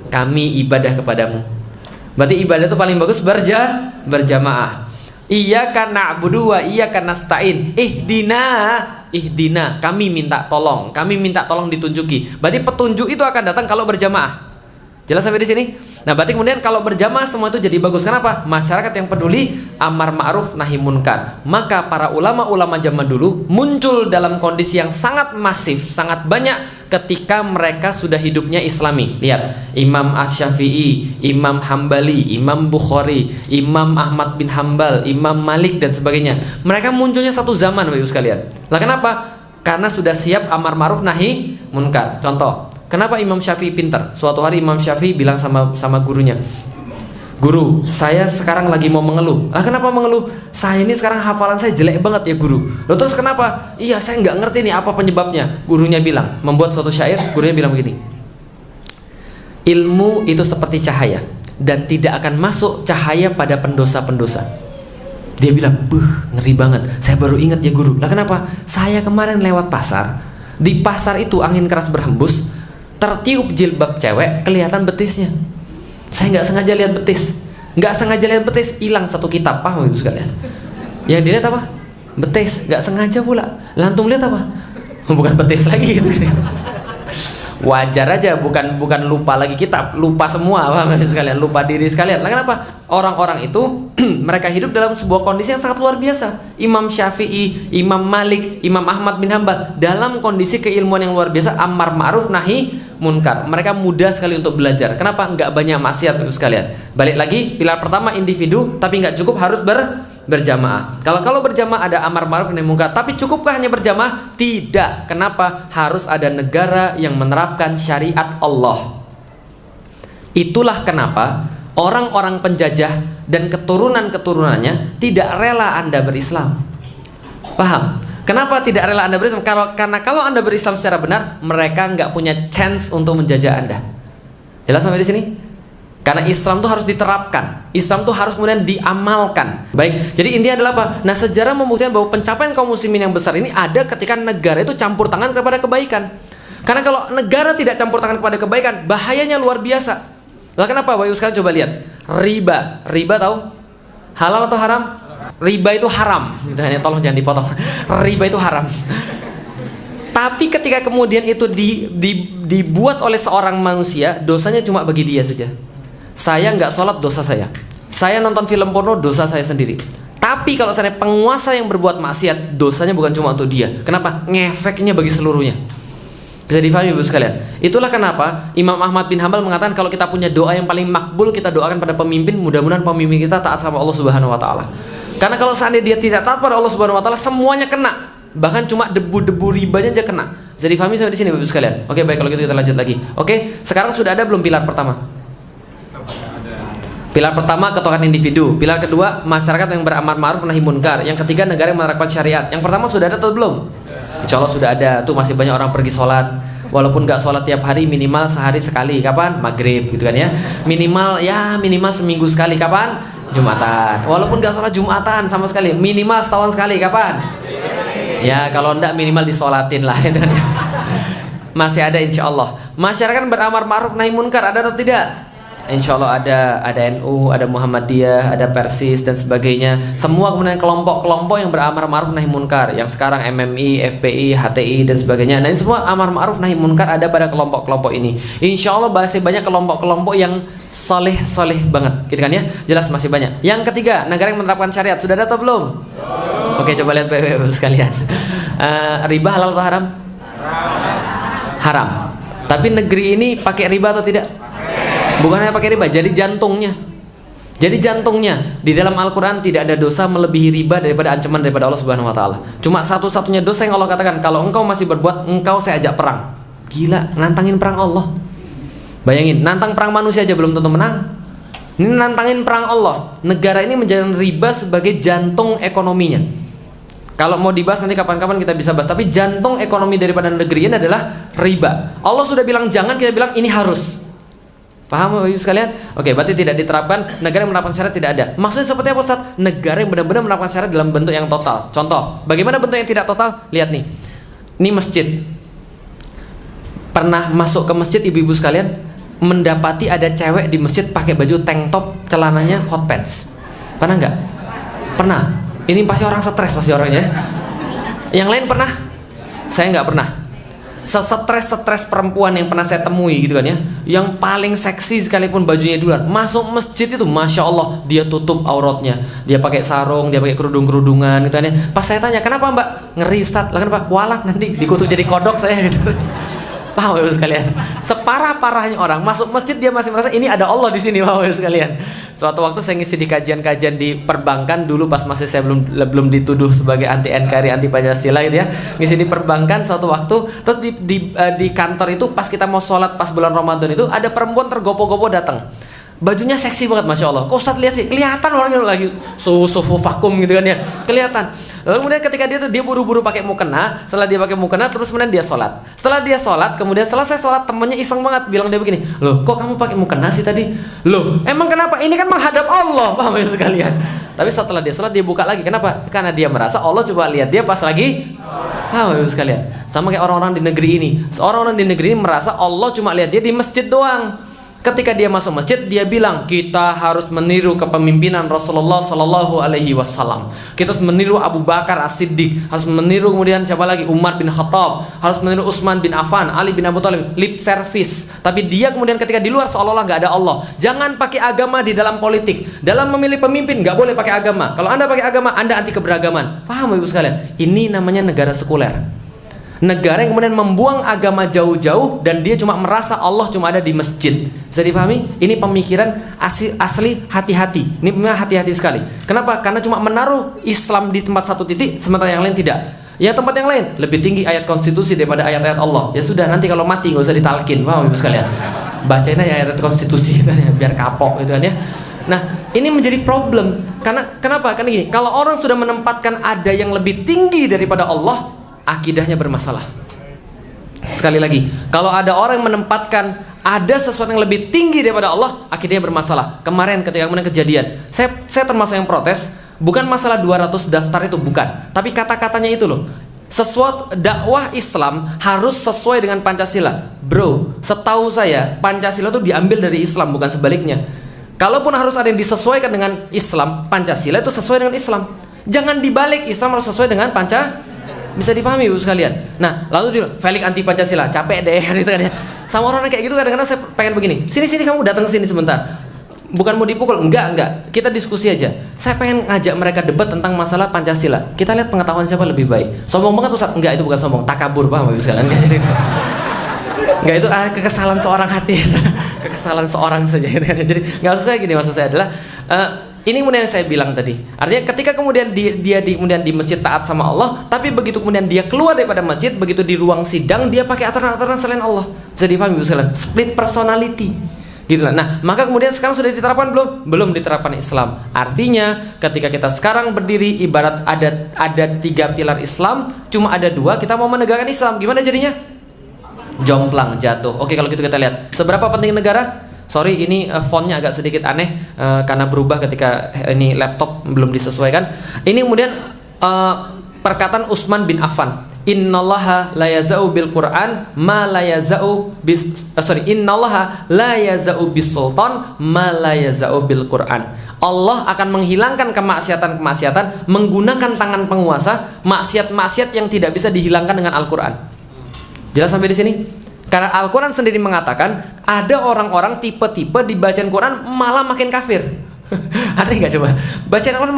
kami ibadah kepadamu. Berarti ibadah itu paling bagus berjamaah. Iyyaka na'budu wa iyyaka nasta'in. Ihdina, kami minta tolong ditunjuki. Berarti petunjuk itu akan datang kalau berjamaah. Jelas sampai di sini? Nah, berarti kemudian kalau berjamaah semua itu jadi bagus. Kenapa? Masyarakat yang peduli, amar ma'ruf nahi munkar. Maka para ulama-ulama zaman dulu muncul dalam kondisi yang sangat masif, sangat banyak ketika mereka sudah hidupnya Islami. Lihat, Imam Asy-Syafi'i, Imam Hambali, Imam Bukhari, Imam Ahmad bin Hambal, Imam Malik dan sebagainya. Mereka munculnya satu zaman, Bapak Ibu sekalian. Lah kenapa? Karena sudah siap amar ma'ruf nahi munkar. Contoh, kenapa Imam Syafi'i pintar? Suatu hari Imam Syafi'i bilang sama gurunya, "Guru, saya sekarang lagi mau mengeluh." "Lah kenapa mengeluh?" "Saya ini sekarang hafalan saya jelek banget ya guru." "Loh terus kenapa?" "Iya saya nggak ngerti nih apa penyebabnya." Gurunya bilang, membuat suatu syair, gurunya bilang begini, "Ilmu itu seperti cahaya dan tidak akan masuk cahaya pada pendosa-pendosa." Dia bilang, ngeri banget. Saya baru ingat ya guru. Lah kenapa? Saya kemarin lewat pasar. Di pasar itu angin keras berhembus, tertiup jilbab cewek, kelihatan betisnya. Saya nggak sengaja lihat betis, hilang satu kitab. Paham Ibu sekalian? Yang dilihat apa? Betis, nggak sengaja pula. Lantung lihat apa? Bukan betis lagi gitu. Wajar aja, bukan lupa lagi kitab, lupa semua, paham sekalian, lupa diri sekalian. Lah kenapa? Orang-orang itu mereka hidup dalam sebuah kondisi yang sangat luar biasa. Imam Syafi'i, Imam Malik, Imam Ahmad bin Hambal dalam kondisi keilmuan yang luar biasa, amar ma'ruf nahi munkar. Mereka mudah sekali untuk belajar. Kenapa? Nggak banyak maksiat itu sekalian. Balik lagi, pilar pertama individu, tapi nggak cukup, harus berjamaah. Kalau berjamaah ada amar ma'ruf nahi munkar, tapi cukupkah hanya berjamaah? Tidak. Kenapa? Harus ada negara yang menerapkan syariat Allah. Itulah kenapa orang-orang penjajah dan keturunan-keturunannya tidak rela Anda berislam. Paham? Kenapa tidak rela Anda berislam? Karena kalau Anda berislam secara benar, mereka nggak punya chance untuk menjajah Anda. Jelas sampai di sini? Karena Islam itu harus diterapkan, Islam itu harus kemudian diamalkan. Baik, jadi intinya adalah apa? Nah, sejarah membuktikan bahwa pencapaian kaum muslimin yang besar ini ada ketika negara itu campur tangan kepada kebaikan. Karena kalau negara tidak campur tangan kepada kebaikan, bahayanya luar biasa. Lah kenapa? Bapak Ibu sekalian coba lihat. Riba tahu? Halal atau haram? Riba itu haram. Tolong jangan dipotong. Riba itu haram. Tapi ketika kemudian itu dibuat oleh seorang manusia, dosanya cuma bagi dia saja. Saya nggak sholat, dosa saya. Saya nonton film porno, dosa saya sendiri. Tapi kalau seandainya penguasa yang berbuat maksiat, dosanya bukan cuma untuk dia. Kenapa? Ngefeknya bagi seluruhnya. Bisa difahami Ibu sekalian? Itulah kenapa Imam Ahmad bin Hambal mengatakan kalau kita punya doa yang paling makbul, kita doakan pada pemimpin, mudah-mudahan pemimpin kita taat sama Allah Subhanahu wa taala. Karena kalau seandainya dia tidak taat pada Allah Subhanahu wa taala, semuanya kena. Bahkan cuma debu-debu ribanya aja kena. Bisa difahami sampai di sini Ibu sekalian? Oke, baik, kalau gitu kita lanjut lagi. Oke, sekarang sudah ada belum pilar pertama? Pilar pertama, ketuhanan individu. Pilar kedua, masyarakat yang beramar ma'ruf nahi munkar. Yang ketiga, negara yang menerapkan syariat. Yang pertama sudah ada atau belum? Insya Allah sudah ada. Tuh masih banyak orang pergi sholat. Walaupun gak sholat tiap hari, minimal sehari sekali. Kapan? Maghrib gitu kan ya. Minimal seminggu sekali. Kapan? Jumatan. Walaupun gak sholat Jumatan sama sekali, minimal setahun sekali. Kapan? Ya kalau enggak minimal disolatin lah gitu kan ya. Masih ada insya Allah. Masyarakat beramar ma'ruf nahi munkar, ada atau tidak? Insya Allah ada NU, ada Muhammadiyah, ada Persis dan sebagainya. Semua kemudian kelompok-kelompok yang beramar ma'ruf nahi munkar. Yang sekarang MMI, FPI, HTI dan sebagainya. Nah ini semua amar ma'ruf nahi munkar ada pada kelompok-kelompok ini. Insya Allah masih banyak kelompok-kelompok yang soleh banget, gitu kan ya? Jelas masih banyak. Yang ketiga, negara yang menerapkan syariat sudah ada atau belum? Oke, coba lihat PW sekalian. Riba halal atau haram? Haram. Tapi negeri ini pakai riba atau tidak? Bukan hanya pakai riba, jadi jantungnya. Jadi jantungnya di dalam Al-Quran tidak ada dosa melebihi riba daripada ancaman daripada Allah Subhanahu Wa Taala. Cuma satu-satunya dosa yang Allah katakan, kalau engkau masih berbuat, engkau saya ajak perang. Gila, nantangin perang Allah. Bayangin, nantang perang manusia aja belum tentu menang. Ini nantangin perang Allah. Negara ini menjadikan riba sebagai jantung ekonominya. Kalau mau dibahas nanti kapan-kapan kita bisa bahas. Tapi jantung ekonomi daripada negeri ini adalah riba. Allah sudah bilang jangan, kita bilang ini harus. Paham Bapak Ibu sekalian? Oke, berarti tidak diterapkan. Negara yang menerapkan syariat tidak ada. Maksudnya seperti apa Ustaz? Negara yang benar-benar menerapkan syariat dalam bentuk yang total. Contoh, bagaimana bentuk yang tidak total? Lihat nih. Ini masjid. Pernah masuk ke masjid ibu-ibu sekalian, mendapati ada cewek di masjid pakai baju tank top, celananya hot pants. Pernah nggak? Pernah. Ini pasti orang stres pasti orangnya. Yang lain pernah? Saya nggak pernah. Setres perempuan yang pernah saya temui gitu kan ya, yang paling seksi sekalipun bajunya duluan masuk masjid itu, masya Allah dia tutup auratnya, dia pakai sarung, dia pakai kerudungan gitu kan ya. Pas saya tanya kenapa mbak, ngeri Ustaz, lah kenapa, kualat nanti dikutuk jadi kodok saya gitu. Paham ya sekalian? Separah-parahnya orang masuk masjid dia masih merasa ini ada Allah di sini, paham ya sekalian? Suatu waktu saya ngisi di kajian-kajian di perbankan dulu pas masih saya belum dituduh sebagai anti NKRI, anti Pancasila gitu ya. Ngisi di perbankan suatu waktu, terus di kantor itu pas kita mau sholat pas bulan Ramadan itu ada perempuan tergopo-gopo datang. Bajunya seksi banget, masya Allah. Kok Ustaz lihat sih, kelihatan orangnya lagi sufu vakum gitu kan ya, kelihatan. Lalu kemudian ketika dia buru-buru pakai mukena, setelah dia pakai mukena, terus kemudian dia sholat. Setelah dia sholat, kemudian selesai sholat, temennya iseng banget, bilang dia begini, loh kok kamu pakai mukena sih tadi? Loh emang kenapa? Ini kan menghadap Allah, paham ya sekalian? Tapi setelah dia sholat dia buka lagi, kenapa? Karena dia merasa Allah coba lihat dia pas lagi. Paham ya sekalian? Sama kayak orang-orang di negeri ini. Orang-orang di negeri ini merasa Allah cuma lihat dia di masjid doang. Ketika dia masuk masjid, dia bilang kita harus meniru kepemimpinan Rasulullah Sallallahu Alaihi Wasallam. Kita harus meniru Abu Bakar As-Siddiq, harus meniru kemudian siapa lagi, Umar bin Khattab, harus meniru Utsman bin Affan, Ali bin Abi Thalib. Lip service. Tapi dia kemudian ketika di luar seolah-olah nggak ada Allah. Jangan pakai agama di dalam politik. Dalam memilih pemimpin nggak boleh pakai agama. Kalau anda pakai agama, anda anti keberagaman. Paham ibu sekalian? Ini namanya negara sekuler. Negara yang kemudian membuang agama jauh-jauh dan dia cuma merasa Allah cuma ada di masjid. Bisa dipahami? Ini pemikiran asli hati-hati. Ini memang hati-hati sekali. Kenapa? Karena cuma menaruh Islam di tempat satu titik, sementara yang lain tidak. Ya tempat yang lain lebih tinggi ayat konstitusi daripada ayat-ayat Allah. Ya sudah, nanti kalau mati nggak usah ditalkin. Paham ibu sekalian? Bacain aja ayat konstitusi gitu ya, biar kapok gitu kan ya. Nah, ini menjadi problem. Karena kenapa? Karena gini, kalau orang sudah menempatkan ada yang lebih tinggi daripada Allah, akidahnya bermasalah. Sekali lagi, kalau ada orang yang menempatkan ada sesuatu yang lebih tinggi daripada Allah, akidahnya bermasalah. Kemarin ketika kemudian kejadian, saya termasuk yang protes, bukan masalah 200 daftar itu, bukan. Tapi kata-katanya itu loh. Sesuatu dakwah Islam harus sesuai dengan Pancasila. Bro, setahu saya Pancasila itu diambil dari Islam, bukan sebaliknya. Kalaupun harus ada yang disesuaikan dengan Islam, Pancasila itu sesuai dengan Islam. Jangan dibalik, Islam harus sesuai dengan Pancasila. Bisa dipahami ibu sekalian. Nah, lalu dia Felix anti Pancasila, capek deh gitu kan ya. Sama orang kayak gitu kadang-kadang saya pengen begini. Sini kamu datang ke sini sebentar. Bukan mau dipukul, enggak. Kita diskusi aja. Saya pengen ngajak mereka debat tentang masalah Pancasila. Kita lihat pengetahuan siapa lebih baik. Sombong banget Ustaz? Enggak, itu bukan sombong, takabur, paham Bapak sekalian? Enggak, itu kekesalan seorang hati. Kekesalan seorang saja. Jadi enggak, maksud saya gini, maksud saya adalah ini kemudian saya bilang tadi. Artinya ketika kemudian dia kemudian di masjid taat sama Allah, tapi begitu kemudian dia keluar daripada masjid, begitu di ruang sidang dia pakai aturan-aturan selain Allah. Bisa dipahami Bapak sekalian? Split personality. Gitu lah. Nah, maka kemudian sekarang sudah diterapkan belum? Belum diterapkan Islam. Artinya, ketika kita sekarang berdiri ibarat ada 3 pilar Islam, cuma ada 2, kita mau menegakkan Islam. Gimana jadinya? Jomplang, jatuh. Oke, kalau gitu kita lihat. Seberapa penting negara? Sorry, ini fontnya agak sedikit aneh karena berubah ketika ini laptop belum disesuaikan. Ini kemudian perkataan Utsman bin Affan. Innallaha la yaza'u bil Qur'an ma la yaza'u innallaha la yaza'u bis sultan ma la yaza'u bil Qur'an. Allah akan menghilangkan kemaksiatan-kemaksiatan menggunakan tangan penguasa, maksiat-maksiat yang tidak bisa dihilangkan dengan Al-Qur'an. Jelas sampai di sini? Karena Al-Qur'an sendiri mengatakan ada orang-orang tipe-tipe dibacaan Quran malah makin kafir. Ada nggak coba? Bacaan Al-Quran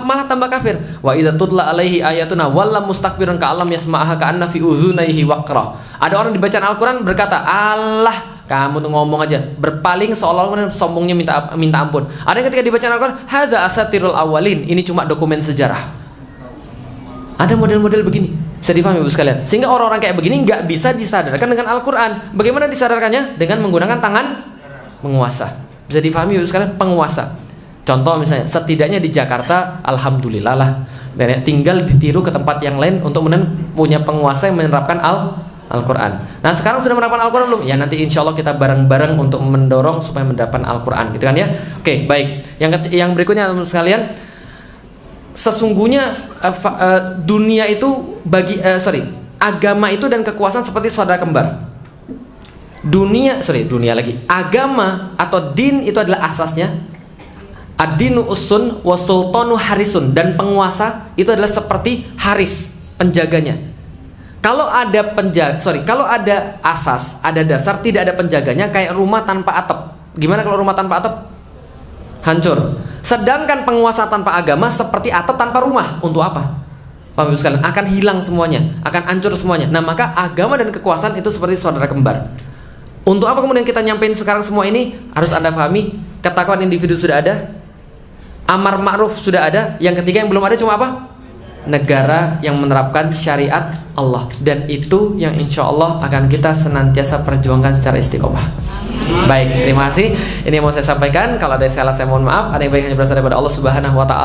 malah tambah kafir. Wa idza tutla alaihi ayatuna walla mustakbiran ka'allam yasma'aha ka'anna fi uzunaihi waqra. Ada orang dibacaan Al-Quran berkata, "Allah, kamu tuh ngomong aja," berpaling seolah-olah sombongnya minta ampun. Ada yang ketika dibacaan Al-Quran, "Hadza asatirul awwalin," ini cuma dokumen sejarah. Ada model-model begini. Bisa difahami Ibu sekalian. Sehingga orang-orang kayak begini nggak bisa disadarkan dengan Al-Quran. Bagaimana disadarkannya? Dengan menggunakan tangan penguasa. Bisa difahami Ibu sekalian, penguasa. Contoh misalnya, setidaknya di Jakarta, alhamdulillah lah, tinggal ditiru ke tempat yang lain untuk punya penguasa yang menerapkan Al-Quran. Nah, sekarang sudah menerapkan Al-Quran belum? Ya, nanti insya Allah kita bareng-bareng untuk mendorong supaya mendapatkan Al-Quran, gitu kan ya? Oke, baik. Yang berikutnya teman sekalian, sesungguhnya dunia itu agama itu dan kekuasaan seperti saudara kembar. Dunia lagi. Agama atau din itu adalah asasnya. Ad-dinu usun wa sultanu harisun, dan penguasa itu adalah seperti haris, penjaganya. Kalau ada asas, ada dasar, tidak ada penjaganya, kayak rumah tanpa atap. Gimana kalau rumah tanpa atap? Hancur. Sedangkan penguasa tanpa agama seperti atap tanpa rumah. Untuk apa? Bapak Ibu sekalian, akan hilang semuanya, akan hancur semuanya. Nah, maka agama dan kekuasaan itu seperti saudara kembar. Untuk apa kemudian kita nyampein sekarang semua ini? Harus Anda pahami, ketakwaan individu sudah ada, amar ma'ruf sudah ada, yang ketiga yang belum ada cuma apa? Negara yang menerapkan syariat Allah. Dan itu yang insya Allah akan kita senantiasa perjuangkan secara istiqomah. Baik, terima kasih. Ini yang mau saya sampaikan. Kalau ada yang salah saya mohon maaf. Ada yang baik hanya berasal daripada Allah Subhanahu wa Ta'ala.